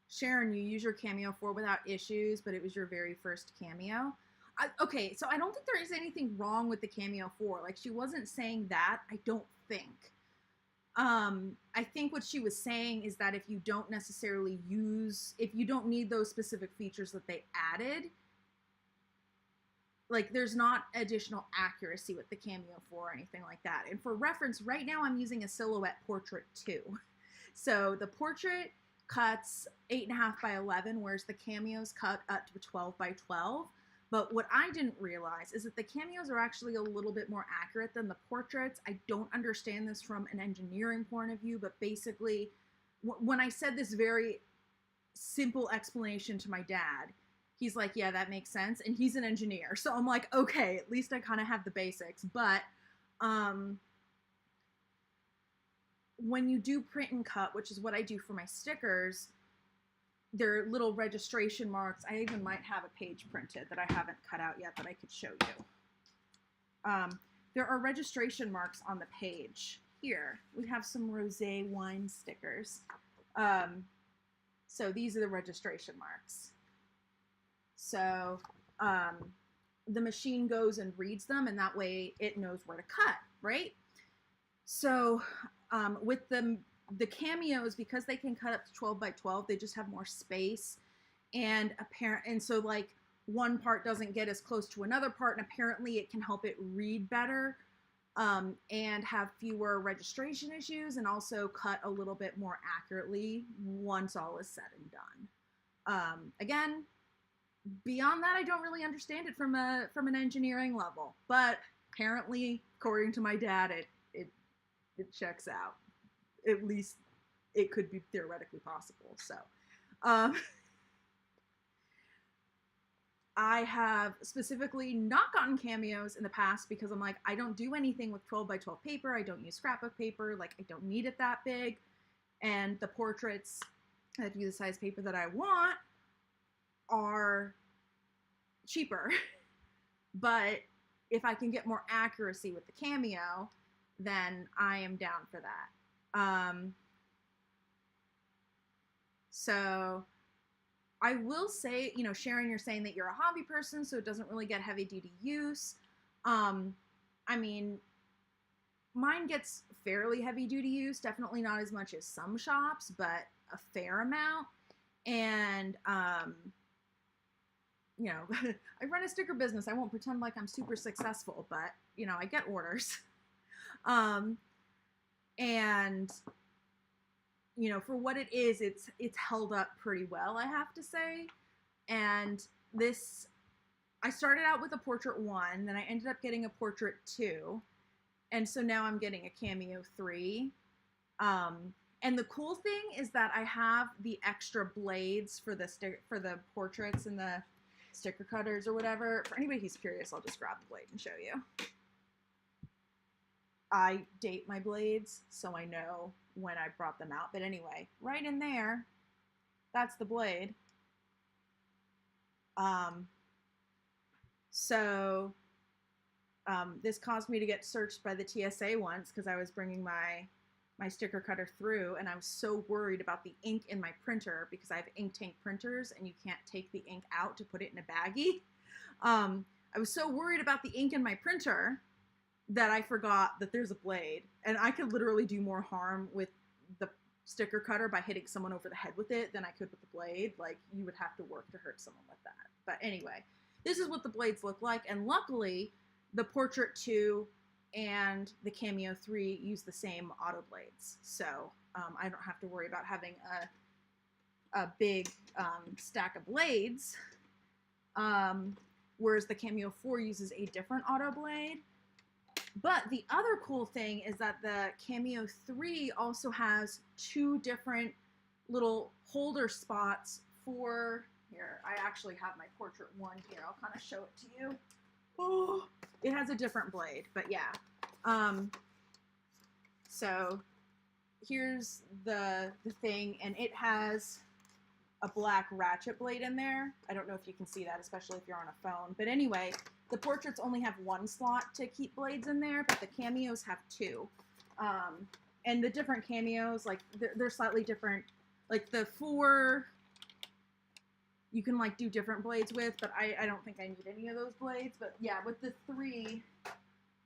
Sharon, you use your Cameo 4 without issues, but it was your very first Cameo. Okay, so I don't think there is anything wrong with the Cameo 4. Like, she wasn't saying that, I don't think. I think what she was saying is that if you don't need those specific features that they added, like, there's not additional accuracy with the Cameo 4 or anything like that. And for reference, right now I'm using a Silhouette Portrait 2. So the Portrait cuts 8.5 by 11, whereas the Cameos cut up to 12 by 12. But what I didn't realize is that the Cameos are actually a little bit more accurate than the portraits. I don't understand this from an engineering point of view, but basically, when I said this very simple explanation to my dad, he's like, yeah, that makes sense. And he's an engineer. So I'm like, okay, at least I kind of have the basics. But when you do print and cut, which is what I do for my stickers, there are little registration marks. I even might have a page printed that I haven't cut out yet that I could show you. there are registration marks on the page. Here, we have some rosé wine stickers. So these are the registration marks. So the machine goes and reads them, and that way it knows where to cut, right? So with the 𝗀𝗵𝗂s, because they can cut up to 12 by 12, they just have more space, and so like one part doesn't get as close to another part, and apparently it can help it read better and have fewer registration issues, and also cut a little bit more accurately once all is said and done. Again, beyond that, I don't really understand it from an engineering level, but apparently, according to my dad, it checks out. At least it could be theoretically possible. So I have specifically not gotten 𝗀𝗵𝗂s in the past because I'm like, I don't do anything with 12 by 12 paper. I don't use scrapbook paper. Like, I don't need it that big. And the portraits that do the size paper that I want are cheaper. But if I can get more accuracy with the 𝗀𝗵𝗂, then I am down for that. So I will say, you know, Sharon, you're saying that you're a hobby person, so it doesn't really get heavy duty use. I mean, mine gets fairly heavy duty use, definitely not as much as some shops, but a fair amount. And, you know, I run a sticker business. I won't pretend like I'm super successful, but, you know, I get orders. And, you know, for what it is, it's held up pretty well, I have to say. And this, I started out with a portrait 1, then I ended up getting a portrait 2, and so now I'm getting a 𝗀𝗵𝗂 3. And the cool thing is that I have the extra blades for the portraits and the sticker cutters or whatever. For anybody who's curious, I'll just grab the blade and show you. I date my blades, so I know when I brought them out. But anyway, right in there, that's the blade. This caused me to get searched by the TSA once because I was bringing my sticker cutter through, and I was so worried about the ink in my printer because I have ink tank printers and you can't take the ink out to put it in a baggie. I was so worried about the ink in my printer that I forgot that there's a blade, and I could literally do more harm with the sticker cutter by hitting someone over the head with it than I could with the blade. Like, you would have to work to hurt someone with that. But anyway, this is what the blades look like, and luckily the Portrait 2 and the 𝗀𝗵𝗂 3 use the same auto blades, so I don't have to worry about having a big stack of blades, whereas the 𝗀𝗵𝗂 4 uses a different auto blade. But the other cool thing is that the 𝗀𝗵𝗂 3 also has 2 different little holder spots for, here, I actually have my Portrait 1 here, I'll kind of show it to you. Oh, it has a different blade, but yeah. So here's the thing, and it has a black ratchet blade in there. I don't know if you can see that, especially if you're on a phone. But anyway, the portraits only have 1 slot to keep blades in there, but the 𝗀𝗵𝗂s have 2. And the different 𝗀𝗵𝗂s, like, they're slightly different. Like, the 4, you can, like, do different blades with, but I don't think I need any of those blades. But, yeah, with the 3,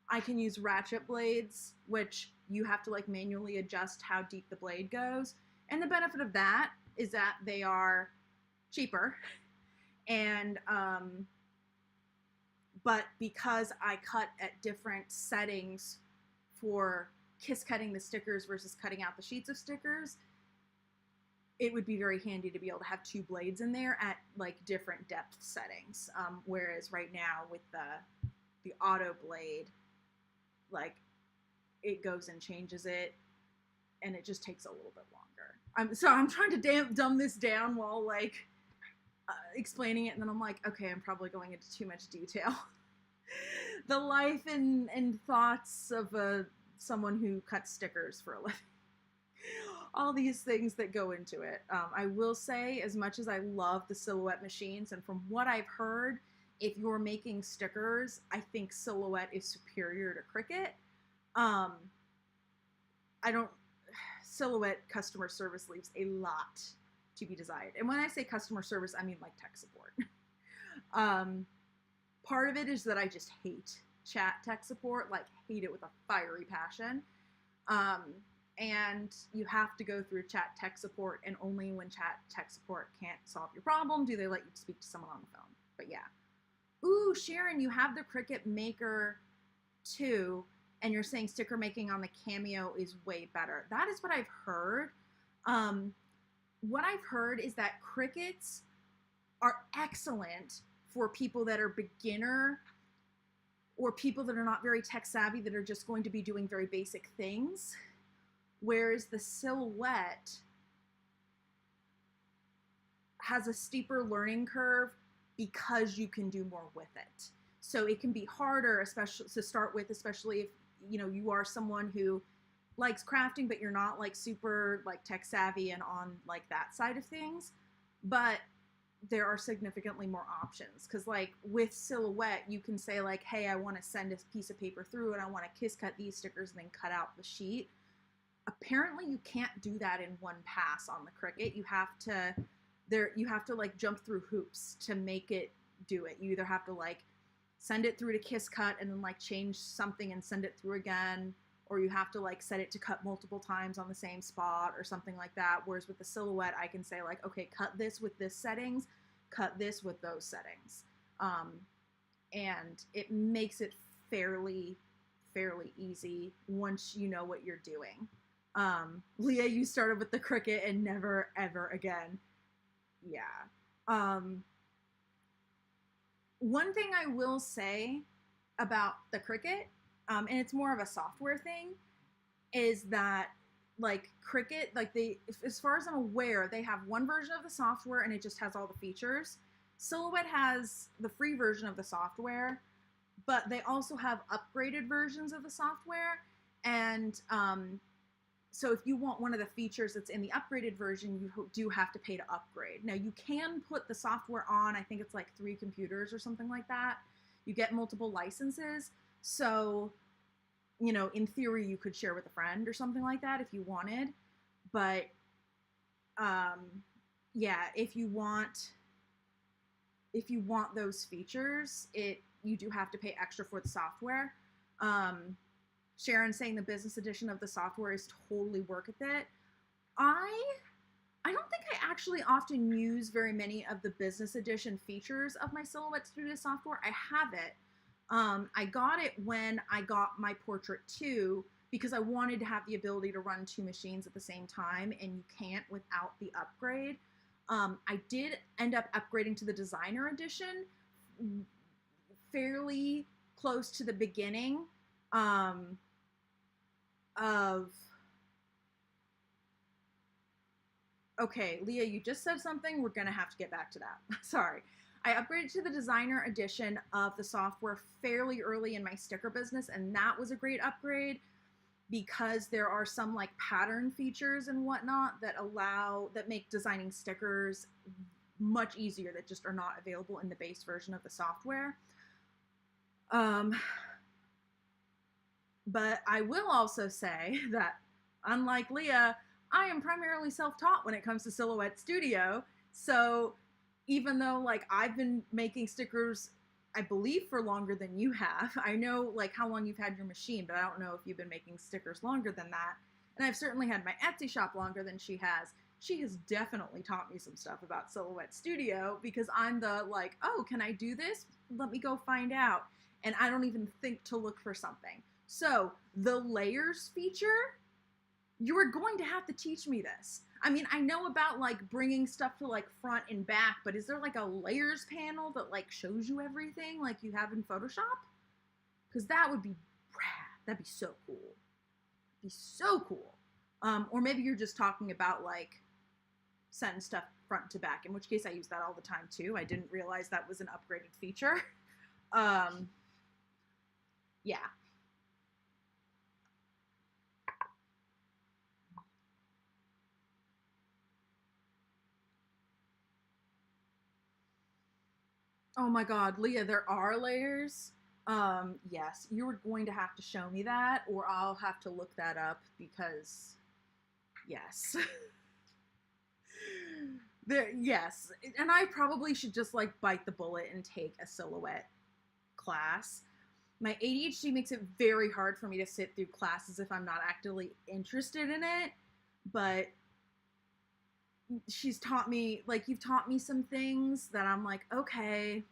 I can use ratchet blades, which you have to, like, manually adjust how deep the blade goes. And the benefit of that is that they are cheaper. And, but because I cut at different settings for kiss cutting the stickers versus cutting out the sheets of stickers, it would be very handy to be able to have 2 blades in there at, like, different depth settings. Whereas right now with the auto blade, like, it goes and changes it, and it just takes a little bit longer. So I'm trying to dumb this down while, like, explaining it, and then I'm like, okay, I'm probably going into too much detail. The life and thoughts of someone who cuts stickers for a living. All these things that go into it. I will say, as much as I love the silhouette machines, and from what I've heard if you're making stickers, I think Silhouette is superior to Cricut. Silhouette customer service leaves a lot to be desired. And when I say customer service, I mean like tech support. Part of it is that I just hate chat tech support, like hate it with a fiery passion. And you have to go through chat tech support, and only when chat tech support can't solve your problem do they let you speak to someone on the phone. But yeah. Ooh, Sharon, you have the Cricut Maker too, and you're saying sticker making on the Cameo is way better. That is what I've heard. What I've heard is that Cricuts are excellent for people that are beginner or people that are not very tech savvy, that are just going to be doing very basic things. Whereas the Silhouette has a steeper learning curve because you can do more with it. So it can be harder, especially to start with, especially if you are someone who likes crafting, but you're not like super like tech savvy and on like that side of things. But there are significantly more options, because like with Silhouette, you can say like, hey, I want to send a piece of paper through and I want to kiss cut these stickers and then cut out the sheet. Apparently you can't do that in one pass on the Cricut. You have to like jump through hoops to make it do it. You either have to like send it through to kiss cut and then like change something and send it through again, or you have to like set it to cut multiple times on the same spot or something like that. Whereas with the Silhouette, I can say like, okay, cut this with this settings, cut this with those settings. And it makes it fairly easy once you know what you're doing. Leah, you started with the Cricut and never ever again. Yeah. One thing I will say about the Cricut, and it's more of a software thing, is that like Cricut, like as far as I'm aware, they have one version of the software and it just has all the features. Silhouette has the free version of the software, but they also have upgraded versions of the software. And so if you want one of the features that's in the upgraded version, you do have to pay to upgrade. Now you can put the software on, I think it's like 3 computers or something like that. You get multiple licenses. So, in theory, you could share with a friend or something like that if you wanted. But, yeah, if you want those features, you do have to pay extra for the software. Sharon saying the business edition of the software is totally worth it. I don't think I actually often use very many of the business edition features of my Silhouette Studio software. I have it. I got it when I got my Portrait 2 because I wanted to have the ability to run 2 machines at the same time, and you can't without the upgrade. I did end up upgrading to the Designer Edition fairly close to the beginning okay, Leah, you just said something. We're going to have to get back to that. Sorry. I upgraded to the Designer Edition of the software fairly early in my sticker business, and that was a great upgrade because there are some like pattern features and whatnot that make designing stickers much easier that just are not available in the base version of the software. But I will also say that, unlike Leah, I am primarily self-taught when it comes to Silhouette Studio. So even though like I've been making stickers, I believe, for longer than you have, I know like how long you've had your machine, but I don't know if you've been making stickers longer than that. And I've certainly had my Etsy shop longer than she has. She has definitely taught me some stuff about Silhouette Studio because I'm the like, oh, can I do this? Let me go find out. And I don't even think to look for something. So the layers feature, you are going to have to teach me this. I mean, I know about like bringing stuff to like front and back, but is there like a layers panel that like shows you everything like you have in Photoshop? Because that would be rad. That'd be so cool. Be so cool. Or maybe you're just talking about like setting stuff front to back, in which case I use that all the time too. I didn't realize that was an upgraded feature. Yeah. Oh my God, Leah, there are layers. Yes, you were going to have to show me that, or I'll have to look that up because, yes. Yes, and I probably should just like bite the bullet and take a silhouette class. My ADHD makes it very hard for me to sit through classes if I'm not actively interested in it, but she's taught me, like, you've taught me some things that I'm like, okay,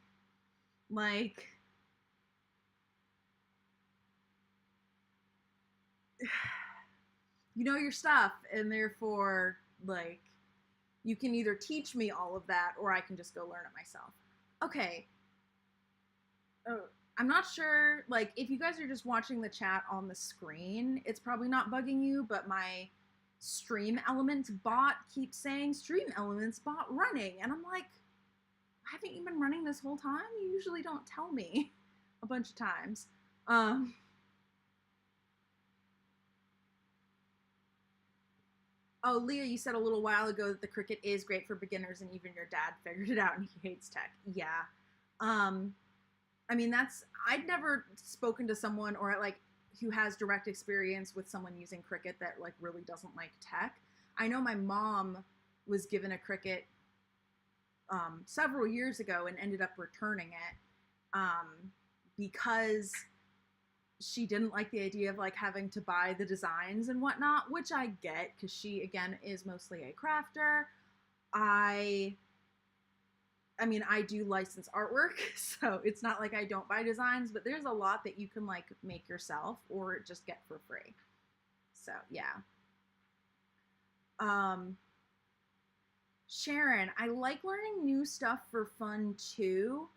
like, you know your stuff, and therefore, like, you can either teach me all of that or I can just go learn it myself. Okay. I'm not sure, like, if you guys are just watching the chat on the screen, it's probably not bugging you, but my �StreamElements bot keeps saying �StreamElements bot running, and I'm like, haven't you been running this whole time? You usually don't tell me a bunch of times. Oh, Leah, you said a little while ago that the Cricut is great for beginners, and even your dad figured it out and he hates tech. Yeah. I mean, I'd never spoken to someone or like who has direct experience with someone using Cricut that like really doesn't like tech. I know my mom was given a Cricut several years ago and ended up returning it because she didn't like the idea of like having to buy the designs and whatnot, which I get because she, again, is mostly a crafter. I mean, I do license artwork, so it's not like I don't buy designs, but there's a lot that you can like make yourself or just get for free. So yeah. Sharon, I like learning new stuff for fun too,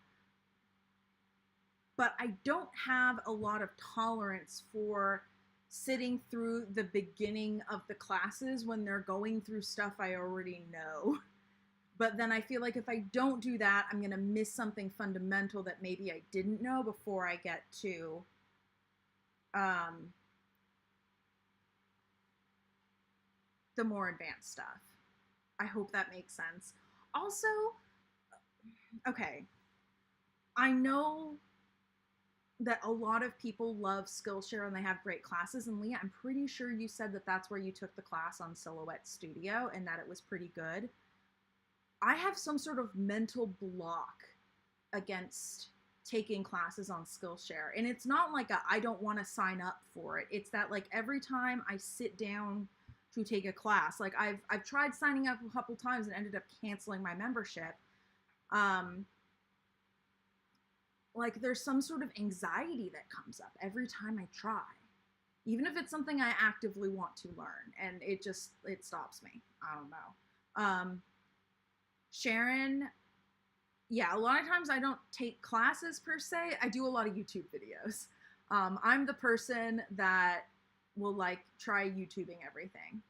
but I don't have a lot of tolerance for sitting through the beginning of the classes when they're going through stuff I already know. But then I feel like if I don't do that, I'm going to miss something fundamental that maybe I didn't know before I get to the more advanced stuff. I hope that makes sense. Also, okay, I know that a lot of people love Skillshare and they have great classes. And Leah, I'm pretty sure you said that that's where you took the class on Silhouette Studio and that it was pretty good. I have some sort of mental block against taking classes on Skillshare. And it's not like I don't want to sign up for it. It's that like every time I sit down to take a class, like I've tried signing up a couple times and ended up canceling my membership. Like there's some sort of anxiety that comes up every time I try, even if it's something I actively want to learn, and it stops me. I don't know. Sharon, yeah, a lot of times I don't take classes per se. I do a lot of YouTube videos. I'm the person that will like try YouTubing everything.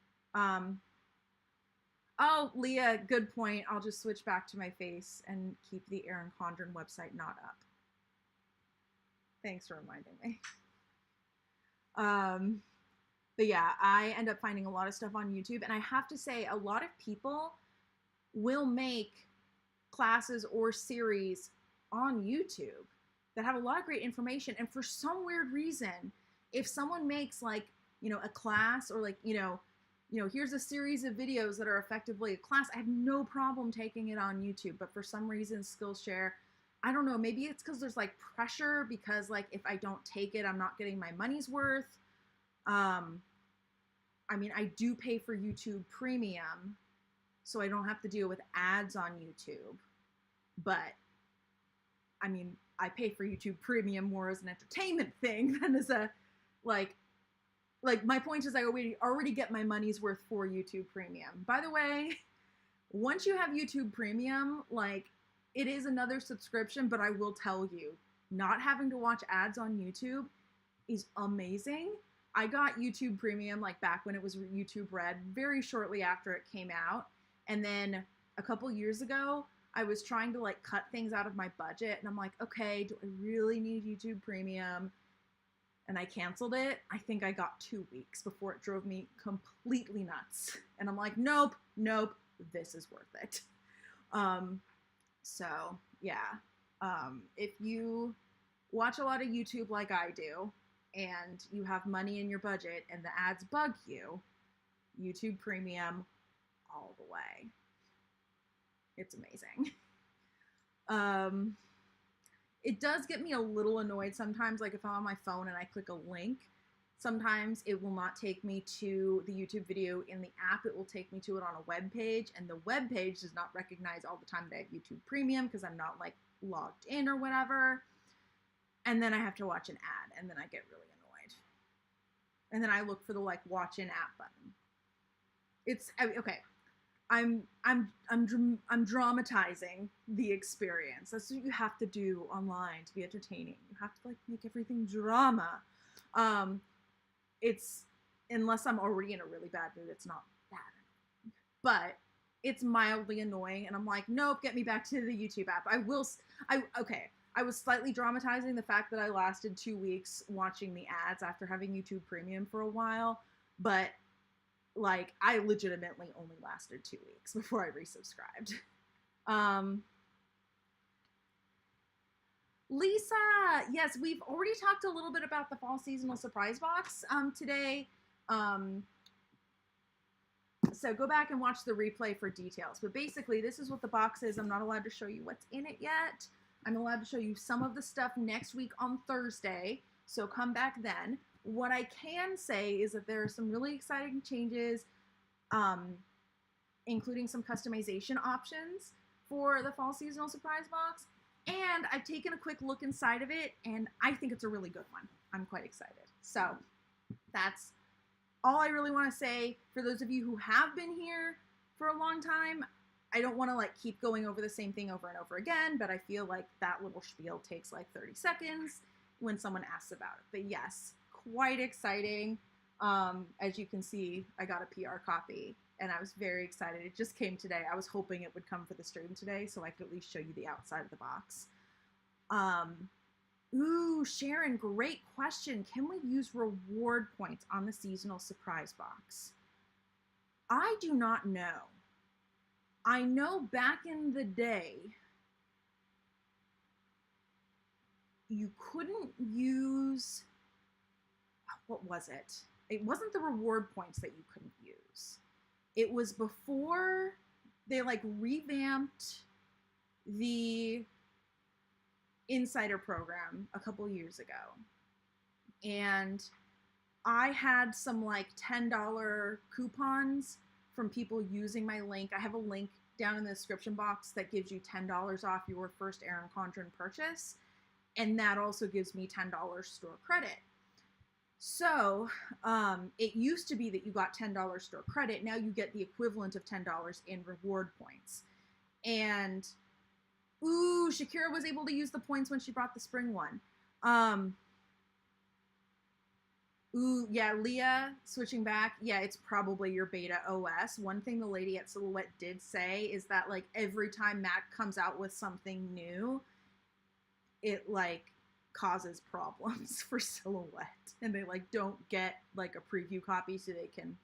Oh, Leah, good point. I'll just switch back to my face and keep the Erin Condren website not up. Thanks for reminding me. But yeah, I end up finding a lot of stuff on YouTube, and I have to say a lot of people will make classes or series on YouTube that have a lot of great information. And for some weird reason, if someone makes like, you know, a class or like, you know, here's a series of videos that are effectively a class, I have no problem taking it on YouTube. But for some reason, Skillshare, I don't know, maybe it's because there's like pressure because like if I don't take it, I'm not getting my money's worth. I mean, I do pay for YouTube Premium, so I don't have to deal with ads on YouTube. But I mean, I pay for YouTube Premium more as an entertainment thing than as a like my point is I already get my money's worth for YouTube Premium. By the way, once you have YouTube Premium, like it is another subscription, but I will tell you, not having to watch ads on YouTube is amazing. I got YouTube Premium like back when it was YouTube Red, very shortly after it came out. And then a couple years ago, I was trying to like cut things out of my budget. And I'm like, okay, do I really need YouTube Premium? And I canceled it. I think I got 2 weeks before it drove me completely nuts. And I'm like, nope, this is worth it. So yeah. If you watch a lot of YouTube like I do, and you have money in your budget and the ads bug you, YouTube Premium all the way. It's amazing. It does get me a little annoyed sometimes, like if I'm on my phone and I click a link, sometimes it will not take me to the YouTube video in the app. It will take me to it on a web page, and the web page does not recognize all the time that I have YouTube Premium because I'm not like logged in or whatever. And then I have to watch an ad, and then I get really annoyed. And then I look for the like watch in app button. It's okay. I'm dramatizing the experience. That's what you have to do online to be entertaining. You have to like make everything drama. It's, unless I'm already in a really bad mood, it's not that annoying. But it's mildly annoying, and I'm like, nope, get me back to the YouTube app. I was slightly dramatizing the fact that I lasted 2 weeks watching the ads after having YouTube Premium for a while, but like I legitimately only lasted 2 weeks before I resubscribed. Lisa, yes, we've already talked a little bit about the fall seasonal surprise box today. So go back and watch the replay for details. But basically, this is what the box is. I'm not allowed to show you what's in it yet. I'm allowed to show you some of the stuff next week on Thursday. So come back then. What I can say is that there are some really exciting changes, including some customization options for the fall seasonal surprise box. And I've taken a quick look inside of it, and I think it's a really good one. I'm quite excited. So that's all I really want to say. For those of you who have been here for a long time, I don't want to like keep going over the same thing over and over again, but I feel like that little spiel takes like 30 seconds when someone asks about it. But yes, quite exciting. As you can see, I got a PR copy, and I was very excited. It just came today. I was hoping it would come for the stream today so I could at least show you the outside of the box. Ooh, Sharon, great question. Can we use reward points on the seasonal surprise box? I do not know. I know back in the day, you couldn't use, what was it? It wasn't the reward points that you couldn't use. It was before they like revamped the Insider program a couple years ago. And I had some like $10 coupons from people using my link. I have a link down in the description box that gives you $10 off your first Erin Condren purchase. And that also gives me $10 store credit. So it used to be that you got $10 store credit. Now you get the equivalent of $10 in reward points. And ooh, Shakira was able to use the points when she brought the spring one. Ooh, yeah, Leah, switching back. Yeah, it's probably your beta OS. One thing the lady at Silhouette did say is that like every time Mac comes out with something new, it like causes problems for Silhouette, and they like don't get like a preview copy so they can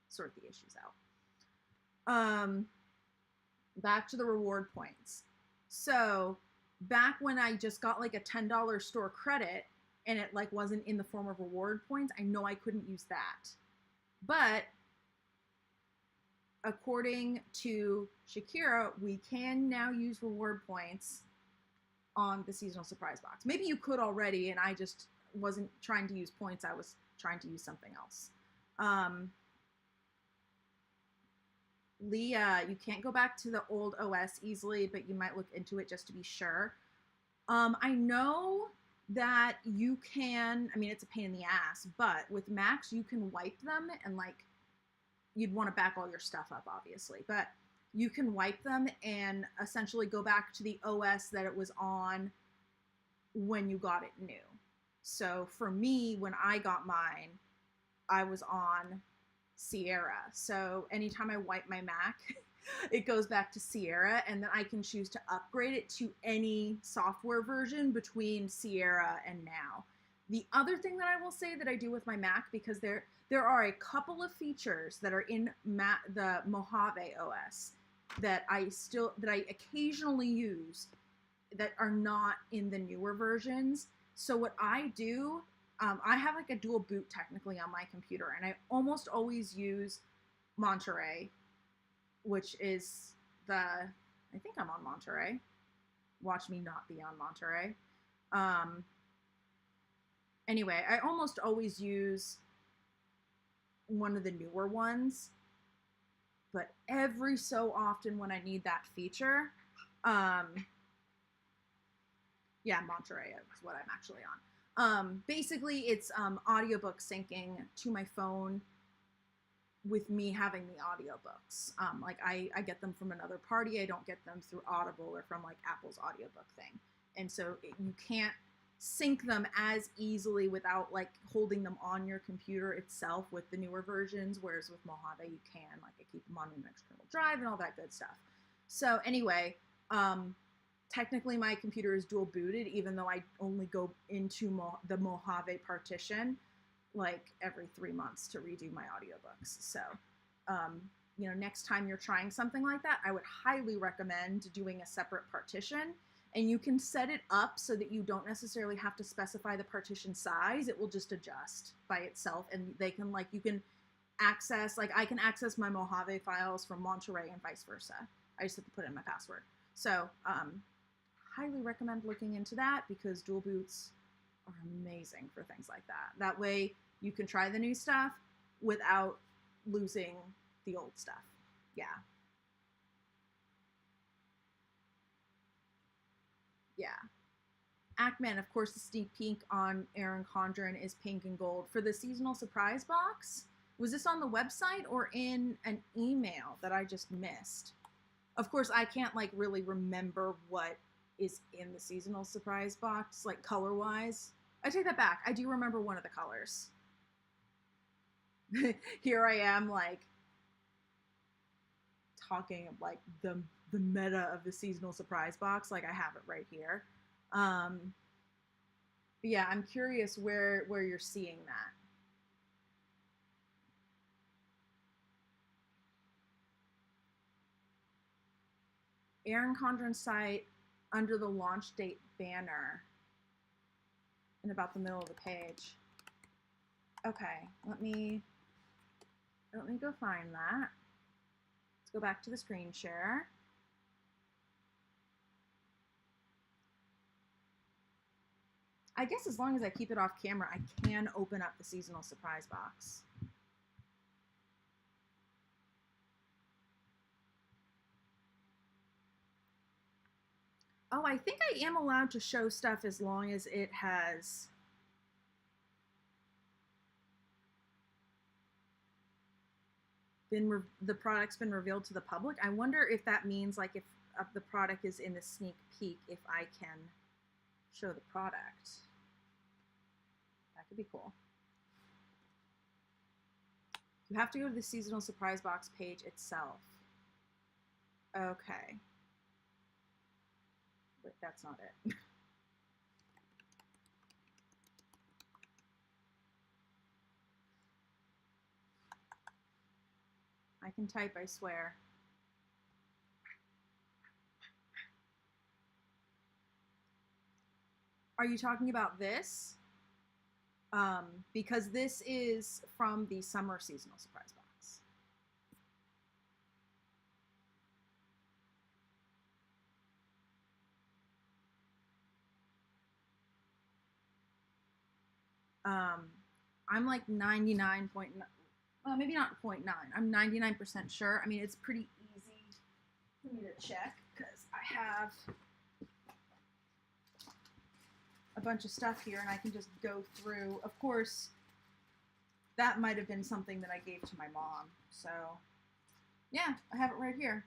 sort the issues out. Back to the reward points. So back when I just got like a $10 store credit and it like wasn't in the form of reward points, I know I couldn't use that. But according to Shakira, we can now use reward points on the seasonal surprise box. Maybe you could already, and I just wasn't trying to use points. I was trying to use something else. Leah, you can't go back to the old OS easily, but you might look into it just to be sure. I know that you can, I mean, it's a pain in the ass, but with Macs, you can wipe them, and like, you'd want to back all your stuff up, obviously, but you can wipe them and essentially go back to the OS that it was on when you got it new. So for me, when I got mine, I was on Sierra. So anytime I wipe my Mac, it goes back to Sierra, and then I can choose to upgrade it to any software version between Sierra and now. The other thing that I will say that I do with my Mac, because there are a couple of features that are in the Mojave OS that I occasionally use that are not in the newer versions. So what I do, I have like a dual boot technically on my computer, and I almost always use 𝗬𝗕𝘓, which is I think I'm on 𝗬𝗕𝘓. Watch me not be on 𝗬𝗕𝘓. Anyway, I almost always use one of the newer ones, but every so often when I need that feature, yeah, 𝗬𝗕𝘓 is what I'm actually on. Basically, it's audiobook syncing to my phone with me having the audiobooks. Like I get them from another party. I don't get them through Audible or from like Apple's audiobook thing. And so you can't sync them as easily without like holding them on your computer itself with the newer versions, whereas with 𝗬𝗲𝗡 you can. Like I keep them on an external drive and all that good stuff. So anyway, technically my computer is dual booted, even though I only go into the 𝗬𝗲𝗡 partition like every 3 months to redo my audiobooks. So, you know, next time you're trying something like that, I would highly recommend doing a separate partition. And you can set it up so that you don't necessarily have to specify the partition size. It will just adjust by itself, and they can like, you can access, like I can access my 𝗬𝗲𝗡 files from 𝗬𝗕𝘓 and vice versa. I just have to put in my password. So highly recommend looking into that, because dual boots are amazing for things like that. That way you can try the new stuff without losing the old stuff. Yeah. Yeah. Ackman, of course, the sneak peek on Erin Condren is pink and gold. For the seasonal surprise box, was this on the website or in an email that I just missed? Of course, I can't like really remember what is in the seasonal surprise box, like color-wise. I take that back. I do remember one of the colors. Here I am, like, talking of like the meta of the seasonal surprise box. Like I have it right here. But yeah, I'm curious where you're seeing that. Erin Condren's site under the launch date banner in about the middle of the page. Okay, let me go find that. Let's go back to the screen share. I guess as long as I keep it off camera, I can open up the seasonal surprise box. Oh, I think I am allowed to show stuff as long as it has been, the product's been revealed to the public. I wonder if that means like if the product is in the sneak peek, if I can show the product. That could be cool. You have to go to the seasonal surprise box page itself. Okay. But that's not it. I can type, I swear. Are you talking about this? Because this is from the summer seasonal surprise box. I'm like 99.9, well, maybe not 0.9. I'm 99% sure. I mean, it's pretty easy for me to check because I have a bunch of stuff here and I can just go through. Of course, that might have been something that I gave to my mom. So yeah, I have it right here.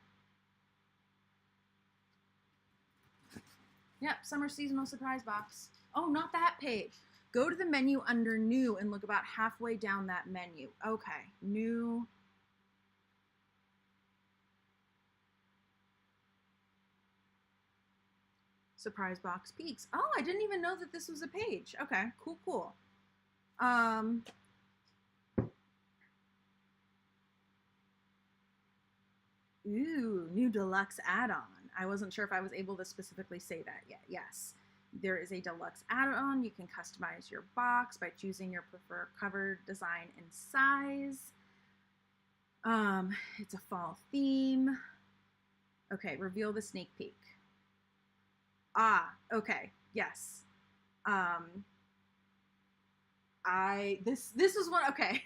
Yep, summer seasonal surprise box. Oh, not that page. Go to the menu under new and look about halfway down that menu. Okay, new. Surprise box peaks. Oh, I didn't even know that this was a page. Okay, cool, cool. Ooh, new deluxe add-on. I wasn't sure if I was able to specifically say that yet. Yes, there is a deluxe add-on. You can customize your box by choosing your preferred cover design and size. It's a fall theme. Okay, reveal the sneak peek. Ah, okay, yes. This was one, okay.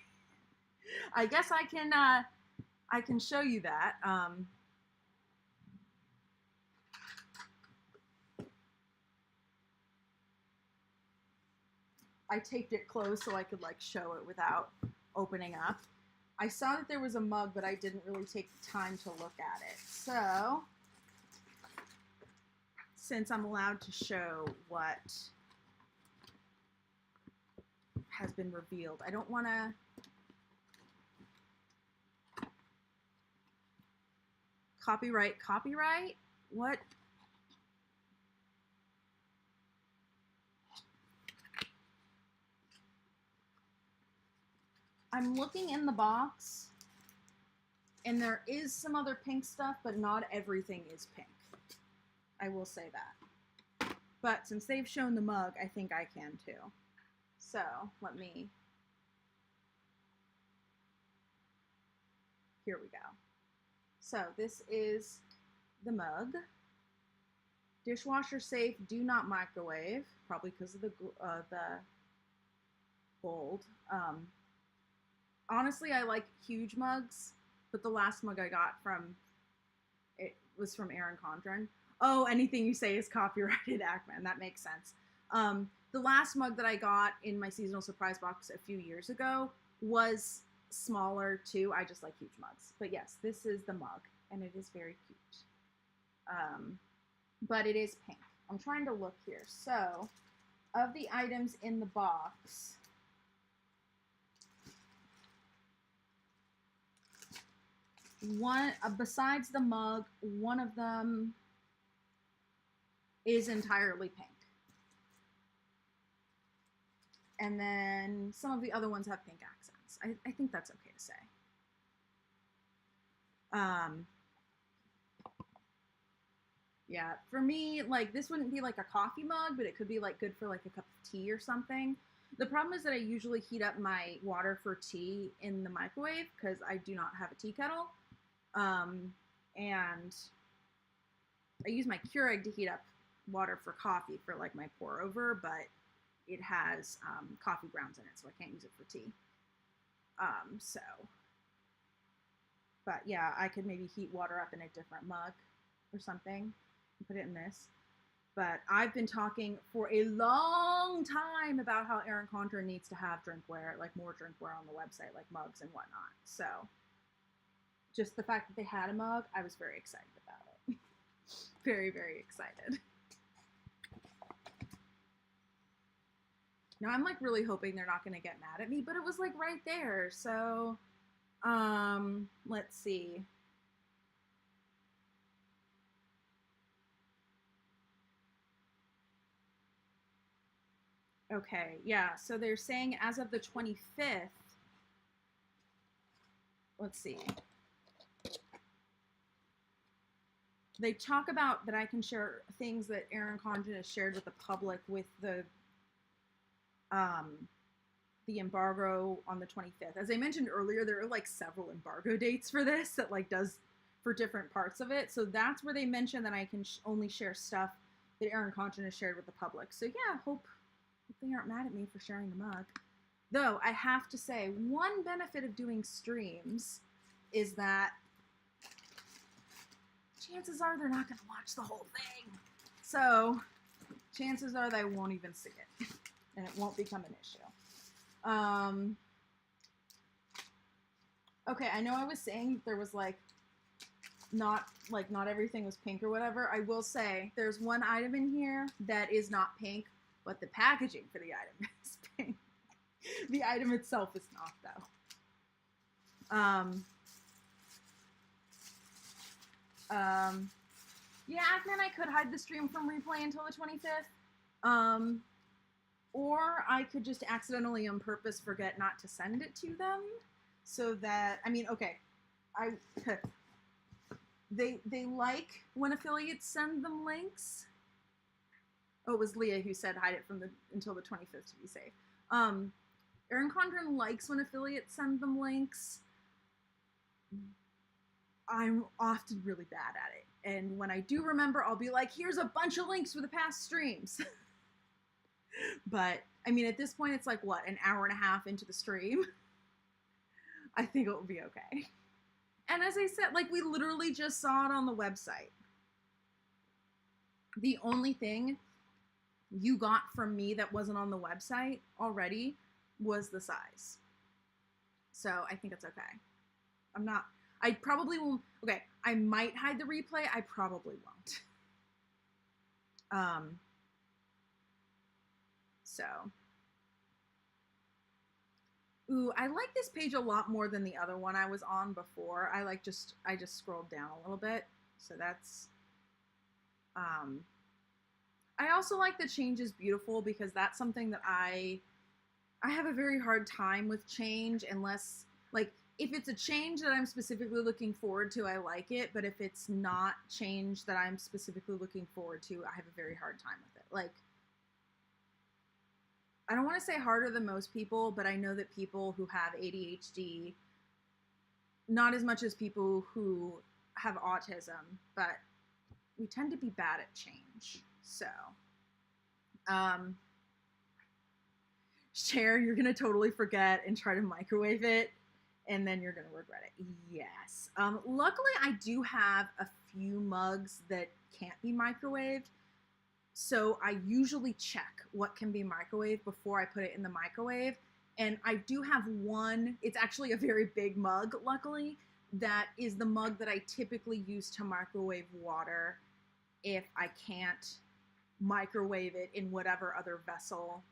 I guess I can show you that. I taped it closed so I could like show it without opening up. I saw that there was a mug, but I didn't really take the time to look at it. So, since I'm allowed to show what has been revealed, I don't want to copyright. What? I'm looking in the box, and there is some other pink stuff, but not everything is pink. I will say that. But since they've shown the mug, I think I can too. So let me, here we go. So this is the mug. Dishwasher safe, do not microwave, probably because of the gold. Honestly, I like huge mugs, but the last mug I got was from Erin Condren. Oh, anything you say is copyrighted, Ackman. That makes sense. The last mug that I got in my seasonal surprise box a few years ago was smaller too. I just like huge mugs. But yes, this is the mug, and it is very cute. But it is pink. I'm trying to look here. So, of the items in the box, besides the mug, one of them is entirely pink. And then some of the other ones have pink accents. I think that's okay to say. Yeah, for me, like, this wouldn't be like a coffee mug, but it could be like good for like a cup of tea or something. The problem is that I usually heat up my water for tea in the microwave because I do not have a tea kettle. And I use my Keurig to heat up water for coffee for like my pour over, but it has coffee grounds in it, so I can't use it for tea. But yeah, I could maybe heat water up in a different mug or something and put it in this. But I've been talking for a long time about how Erin Condren needs to have drinkware, like more drinkware on the website, like mugs and whatnot. So just the fact that they had a mug, I was very excited about it. Very, very excited. Now I'm like really hoping they're not going to get mad at me, but it was like right there. So, let's see. Okay, yeah, so they're saying as of the 25th, let's see. They talk about that I can share things that Erin Condren has shared with the public with the embargo on the 25th. As I mentioned earlier, there are like several embargo dates for this that like does for different parts of it. So that's where they mention that I can only share stuff that Erin Condren has shared with the public. So yeah, hope they aren't mad at me for sharing the mug. Though I have to say, one benefit of doing streams is that chances are they're not going to watch the whole thing. So chances are they won't even see it. And it won't become an issue. Okay, I know I was saying there was not everything was pink or whatever. I will say there's one item in here that is not pink, but the packaging for the item is pink. The item itself is not, though. Yeah, Ackman, I could hide the stream from replay until the 25th. Or I could just accidentally on purpose forget not to send it to them. So that, I mean, okay. they like when affiliates send them links. Oh, it was Leah who said hide it from until the 25th to be safe. Erin Condren likes when affiliates send them links. I'm often really bad at it. And when I do remember, I'll be like, here's a bunch of links for the past streams. But, I mean, at this point, it's like, what, an hour and a half into the stream? I think it will be okay. And as I said, like, we literally just saw it on the website. The only thing you got from me that wasn't on the website already was the size. So I think it's okay. I probably won't, okay, I might hide the replay, I probably won't. So. Ooh, I like this page a lot more than the other one I was on before. I just scrolled down a little bit. So that's, I also like the change is beautiful because that's something that I have a very hard time with change unless, like, if it's a change that I'm specifically looking forward to, I like it. But if it's not change that I'm specifically looking forward to, I have a very hard time with it. Like, I don't want to say harder than most people, but I know that people who have ADHD, not as much as people who have autism, but we tend to be bad at change. So, Cher, you're going to totally forget and try to microwave it, and then you're going to regret it. Yes. Luckily, I do have a few mugs that can't be microwaved. So I usually check what can be microwaved before I put it in the microwave. And I do have one, it's actually a very big mug, luckily, that is the mug that I typically use to microwave water if I can't microwave it in whatever other vessel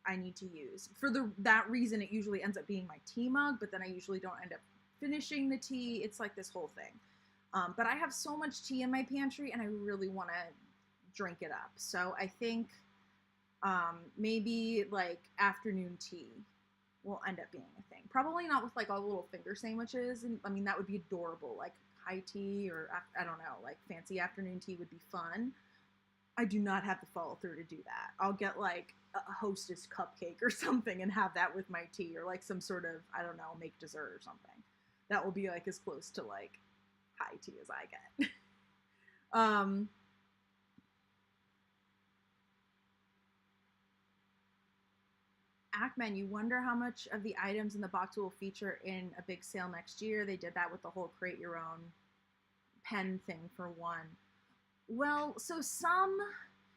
I need to use. For that reason, it usually ends up being my tea mug, but then I usually don't end up finishing the tea. It's like this whole thing. But I have so much tea in my pantry and I really want to drink it up. So I think maybe like afternoon tea will end up being a thing. Probably not with like all the little finger sandwiches. And I mean, that would be adorable. Like high tea or I don't know, like fancy afternoon tea would be fun. I do not have the follow through to do that. I'll get like a Hostess cupcake or something and have that with my tea, or like some sort of, I don't know, make dessert or something. That will be like as close to like high tea as I get. Ackman, you wonder how much of the items in the box will feature in a big sale next year. They did that with the whole create your own pen thing for one. Well, so some,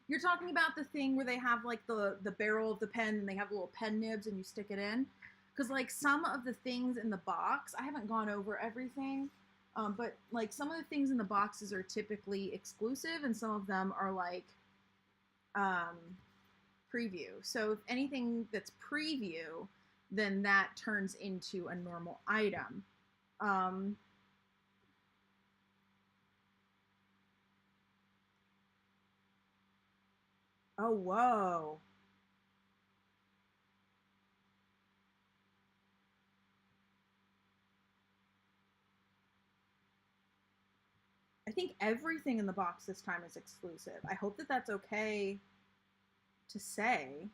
you're talking about the thing where they have like the barrel of the pen and they have little pen nibs and you stick it in. Because like some of the things in the box, I haven't gone over everything, but like some of the things in the boxes are typically exclusive and some of them are like preview. So if anything that's preview, then that turns into a normal item. Oh, whoa. I think everything in the box this time is exclusive. I hope that that's okay to say.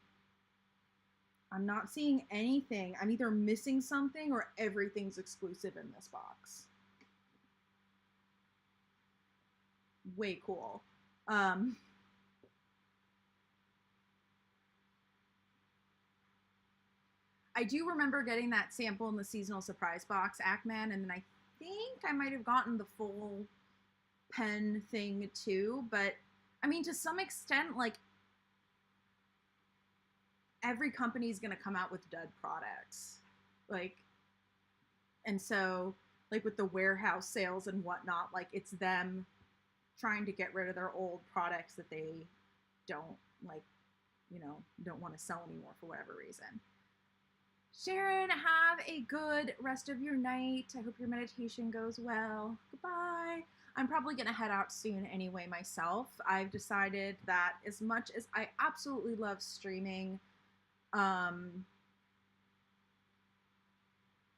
I'm not seeing anything. I'm either missing something or everything's exclusive in this box. Way cool. I do remember getting that sample in the seasonal surprise box, Ackman, and then I think I might have gotten the full pen thing too, but I mean, to some extent, like, every company is going to come out with dud products, like, and so, like, with the warehouse sales and whatnot, like, it's them trying to get rid of their old products that they don't, like, you know, don't want to sell anymore for whatever reason. Sharon, have a good rest of your night. I hope your meditation goes well. Goodbye. I'm probably going to head out soon anyway myself. I've decided that as much as I absolutely love streaming, I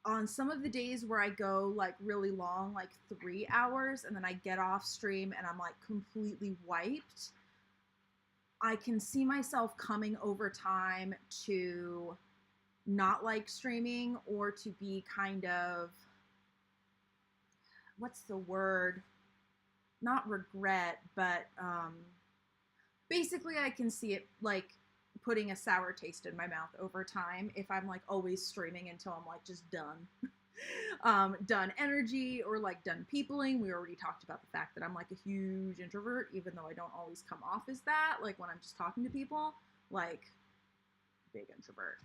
on some of the days where I go like really long, like 3 hours, and then I get off stream and I'm like completely wiped, I can see myself coming over time to not like streaming, or to be kind of, what's the word? Not regret, but basically I can see it like putting a sour taste in my mouth over time if I'm like always streaming until I'm like just done. Done energy, or like done peopling. We already talked about the fact that I'm like a huge introvert, even though I don't always come off as that, like when I'm just talking to people, like big introvert.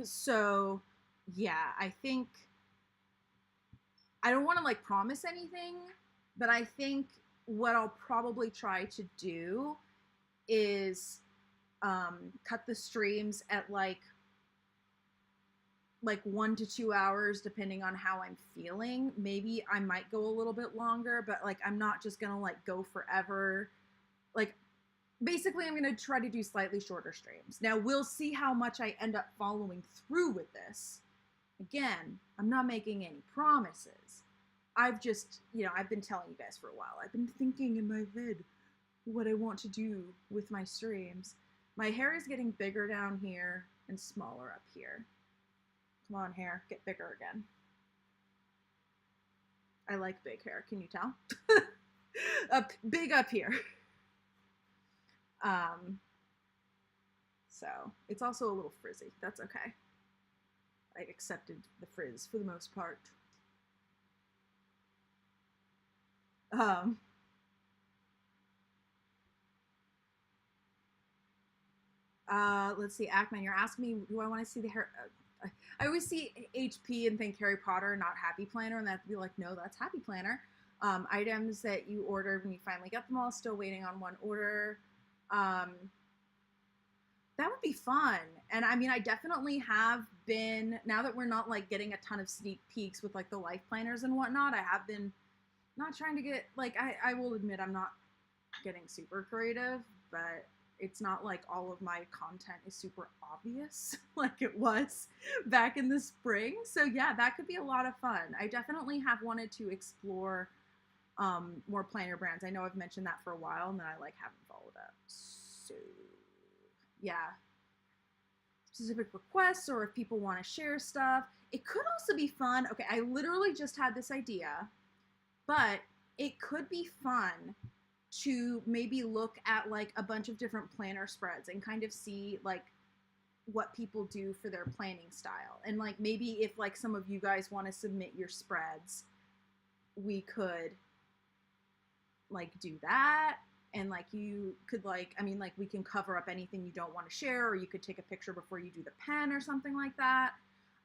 So yeah, I think I don't want to like promise anything, but I think what I'll probably try to do is cut the streams at like 1 to 2 hours, depending on how I'm feeling. Maybe I might go a little bit longer, but like I'm not just gonna like go forever. Like basically I'm gonna try to do slightly shorter streams. Now we'll see how much I end up following through with this. Again, I'm not making any promises. I've just, you know, I've been telling you guys for a while. I've been thinking in my head what I want to do with my streams. My hair is getting bigger down here and smaller up here. Come on, hair, get bigger again. I like big hair, can you tell? Big up here. So it's also a little frizzy. That's okay. I accepted the frizz for the most part. Let's see, Ackman, you're asking me, do I want to see the hair? I always see HP and think Harry Potter, not Happy Planner, and that'd be like, no, that's Happy Planner. Items that you ordered when you finally get them all, still waiting on one order. That would be fun. And I mean, I definitely have been, now that we're not like getting a ton of sneak peeks with like the life planners and whatnot, I have been not trying to get, like, I will admit I'm not getting super creative, but it's not like all of my content is super obvious like it was back in the spring. So yeah, that could be a lot of fun. I definitely have wanted to explore more planner brands. I know I've mentioned that for a while and then I like haven't followed up. So yeah, specific requests, or if people want to share stuff. It could also be fun. Okay, I literally just had this idea, but it could be fun to maybe look at like a bunch of different planner spreads and kind of see like what people do for their planning style. And like maybe if like some of you guys want to submit your spreads, we could like do that. And like you could like, I mean, like we can cover up anything you don't want to share, or you could take a picture before you do the pen or something like that.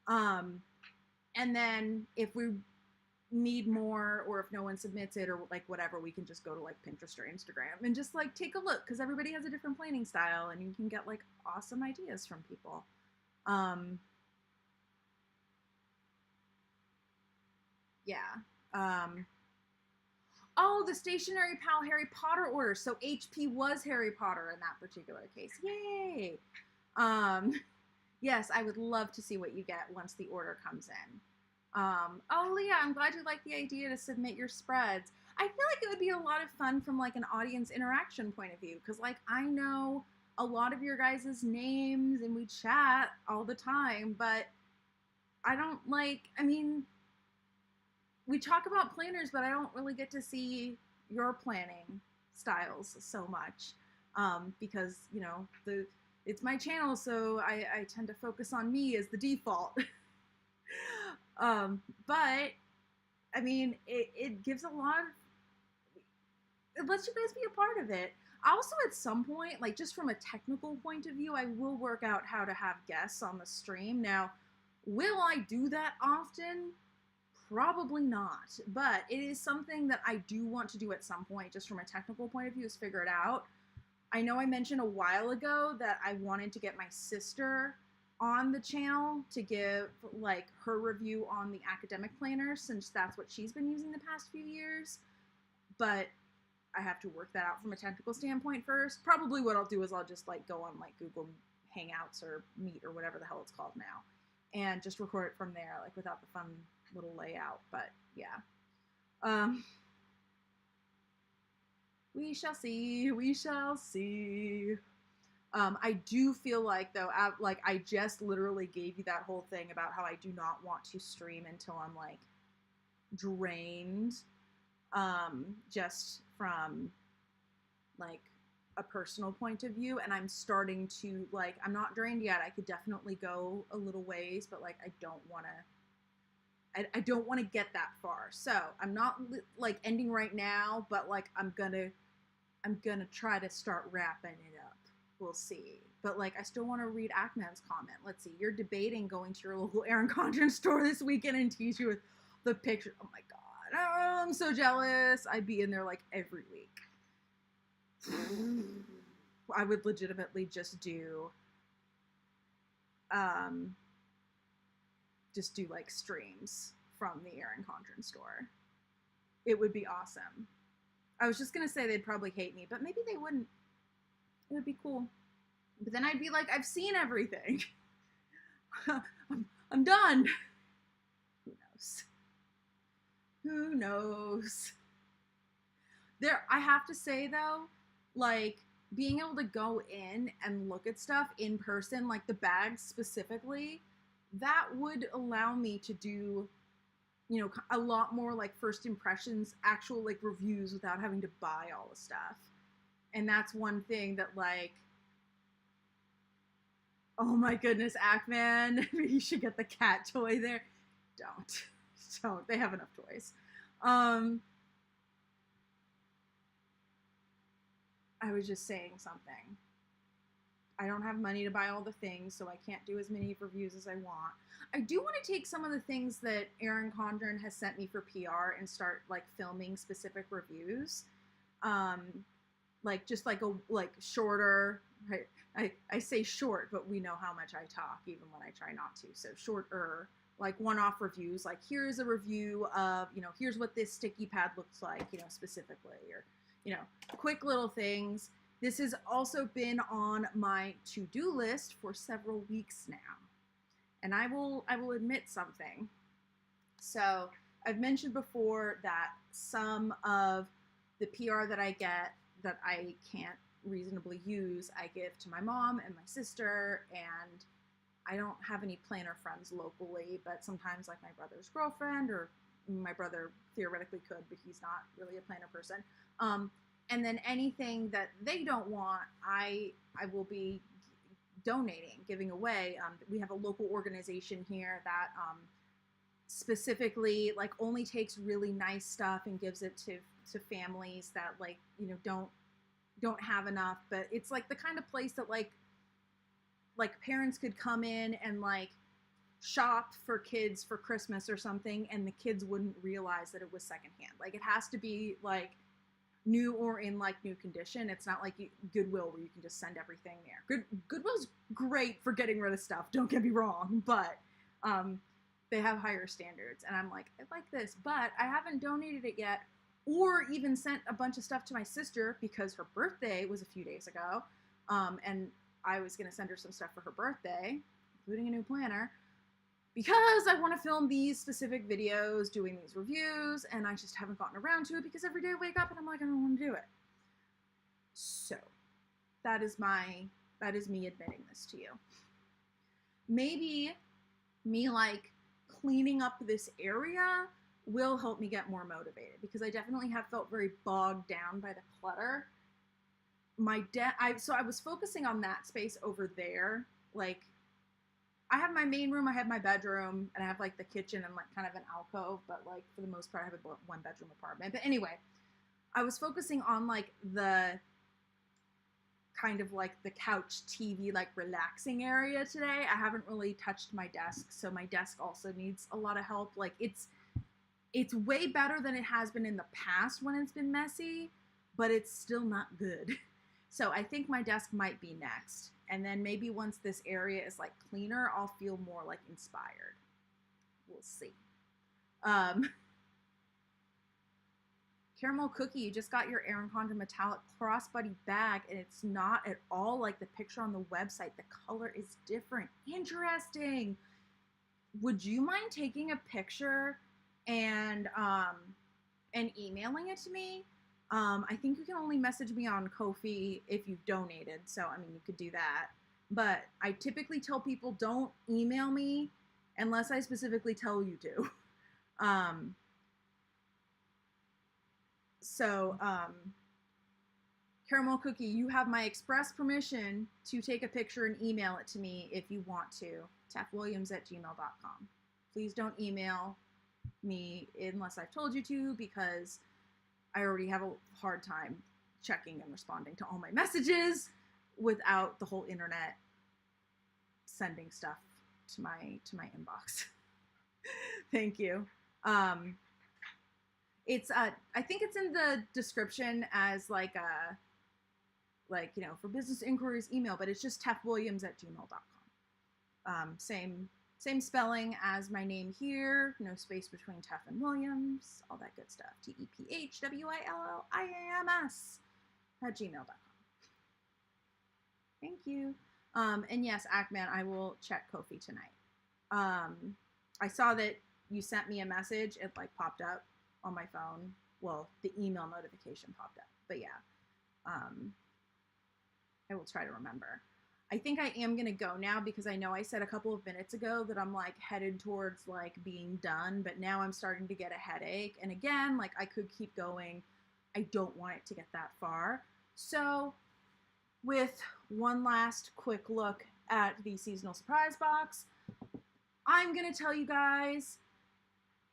And then if we need more, or if no one submits it or like whatever, we can just go to like Pinterest or Instagram and just like take a look, because everybody has a different planning style and you can get like awesome ideas from people. Yeah. Oh, the stationary pal Harry Potter order. So HP was Harry Potter in that particular case. Yay. Yes, I would love to see what you get once the order comes in. Oh, Leah, I'm glad you like the idea to submit your spreads. I feel like it would be a lot of fun from like an audience interaction point of view, because like I know a lot of your guys' names and we chat all the time, but I don't like, I mean, we talk about planners, but I don't really get to see your planning styles so much, because, you know, it's my channel, so I tend to focus on me as the default. But I mean, it gives a lot of, it lets you guys be a part of it. Also, at some point, like just from a technical point of view, I will work out how to have guests on the stream. Now, will I do that often? Probably not, but it is something that I do want to do at some point, just from a technical point of view, is figure it out. I know I mentioned a while ago that I wanted to get my sister on the channel to give like her review on the academic planner, since that's what she's been using the past few years, but I have to work that out from a technical standpoint first. Probably what I'll do is I'll just like go on like Google Hangouts or Meet or whatever the hell it's called now, and just record it from there, like without the fun little layout. But yeah, we shall see. We shall see. I do feel like, though, like I just literally gave you that whole thing about how I do not want to stream until I'm like drained, just from like a personal point of view, and I'm starting to, like, I'm not drained yet. I could definitely go a little ways, but like I don't want to get that far. So I'm not like ending right now, but like I'm gonna try to start wrapping it up. We'll see. But like I still want to read Ackman's comment. Let's see. You're debating going to your local Erin Condren store this weekend and tease you with the picture. Oh my god. Oh, I'm so jealous. I'd be in there like every week. I would legitimately just do like streams from the Erin Condren store. It would be awesome. I was just gonna say they'd probably hate me, but maybe they wouldn't. It would be cool. But then I'd be like, I've seen everything. I'm done. Who knows? Who knows? I have to say though, like being able to go in and look at stuff in person, like the bags specifically, that would allow me to do, you know, a lot more like first impressions, actual like reviews without having to buy all the stuff. And that's one thing that, like, oh my goodness, Ackman, you should get the cat toy there. Don't. They have enough toys. I was just saying something. I don't have money to buy all the things, so I can't do as many reviews as I want. I do want to take some of the things that Erin Condren has sent me for PR and start like filming specific reviews. Like just like a shorter, right? I say short, but we know how much I talk even when I try not to. So shorter, like one-off reviews, like here's a review of, you know, here's what this sticky pad looks like, you know, specifically, or, you know, quick little things. This has also been on my to-do list for several weeks now. And I will admit something. So I've mentioned before that some of the PR that I get that I can't reasonably use, I give to my mom and my sister, and I don't have any planner friends locally, but sometimes like my brother's girlfriend, or my brother theoretically could, but he's not really a planner person. And then anything that they don't want, I will be donating, giving away. We have a local organization here that specifically like only takes really nice stuff and gives it to families that, like, you know, don't have enough. But it's like the kind of place that like parents could come in and like shop for kids for Christmas or something, and the kids wouldn't realize that it was secondhand. Like it has to be like new or in like new condition. It's not like Goodwill where you can just send everything there. Goodwill's great for getting rid of stuff, don't get me wrong, but they have higher standards, and I'm like, I like this, but I haven't donated it yet, or even sent a bunch of stuff to my sister because her birthday was a few days ago, and I was gonna send her some stuff for her birthday, including a new planner, because I want to film these specific videos, doing these reviews, and I just haven't gotten around to it because every day I wake up and I'm like, I don't want to do it. So that is me admitting this to you. Maybe me like cleaning up this area will help me get more motivated, because I definitely have felt very bogged down by the clutter. So I was focusing on that space over there. Like, I have my main room, I have my bedroom, and I have like the kitchen and like kind of an alcove, but like for the most part I have a one bedroom apartment. But anyway, I was focusing on like the kind of like the couch TV, like relaxing area today. I haven't really touched my desk, so my desk also needs a lot of help. Like it's way better than it has been in the past when it's been messy, but it's still not good. So I think my desk might be next. And then maybe once this area is like cleaner, I'll feel more like inspired. We'll see. Caramel Cookie, you just got your Erin Condren metallic crossbody bag, and it's not at all like the picture on the website. The color is different. Interesting. would you mind taking a picture and emailing it to me? I think you can only message me on Ko-fi if you've donated. So, I mean, you could do that. But I typically tell people don't email me unless I specifically tell you to. Caramel Cookie, you have my express permission to take a picture and email it to me if you want to. 𝗬𝗏𝗂𝗏@gmail.com. Please don't email me unless I've told you to, because I already have a hard time checking and responding to all my messages without the whole internet sending stuff to my inbox. Thank you. It's I think it's in the description as like you know, for business inquiries, email, but it's just 𝗬𝗏𝗂𝗏@gmail.com. Same spelling as my name here, no space between 𝗬 and Williams, all that good stuff. 𝗬𝗏𝗬𝗏𝗬𝗏𝗬𝗏𝗬𝗏𝗬𝗏𝗬𝗏𝗬𝗏𝗬𝗏𝗬𝗏𝗬𝗏. Thank you. And yes, Ackman, I will check Ko-fi tonight. I saw that you sent me a message. It like popped up on my phone. Well, the email notification popped up, but yeah. I will try to remember. I think I am going to go now because I know I said a couple of minutes ago that I'm like headed towards like being done, but now I'm starting to get a headache. And again, like I could keep going. I don't want it to get that far. So with one last quick look at the seasonal surprise box, I'm going to tell you guys,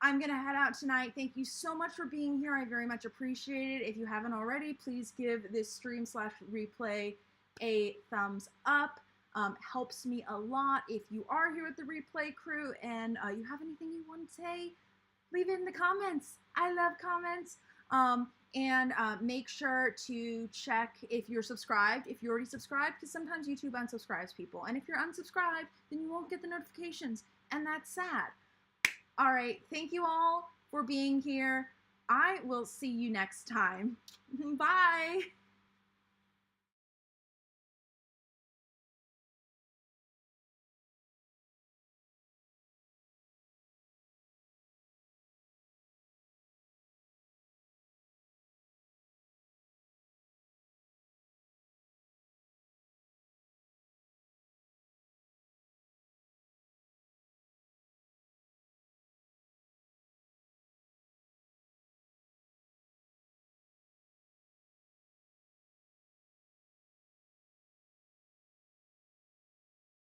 I'm going to head out tonight. Thank you so much for being here. I very much appreciate it. If you haven't already, please give this stream/replay a thumbs up. Helps me a lot. If you are here with the replay crew and you have anything you want to say, leave it in the comments. I love comments. And make sure to check if you're subscribed, if you're already subscribed, because sometimes YouTube unsubscribes people. And if you're unsubscribed, then you won't get the notifications. And that's sad. All right. Thank you all for being here. I will see you next time. Bye.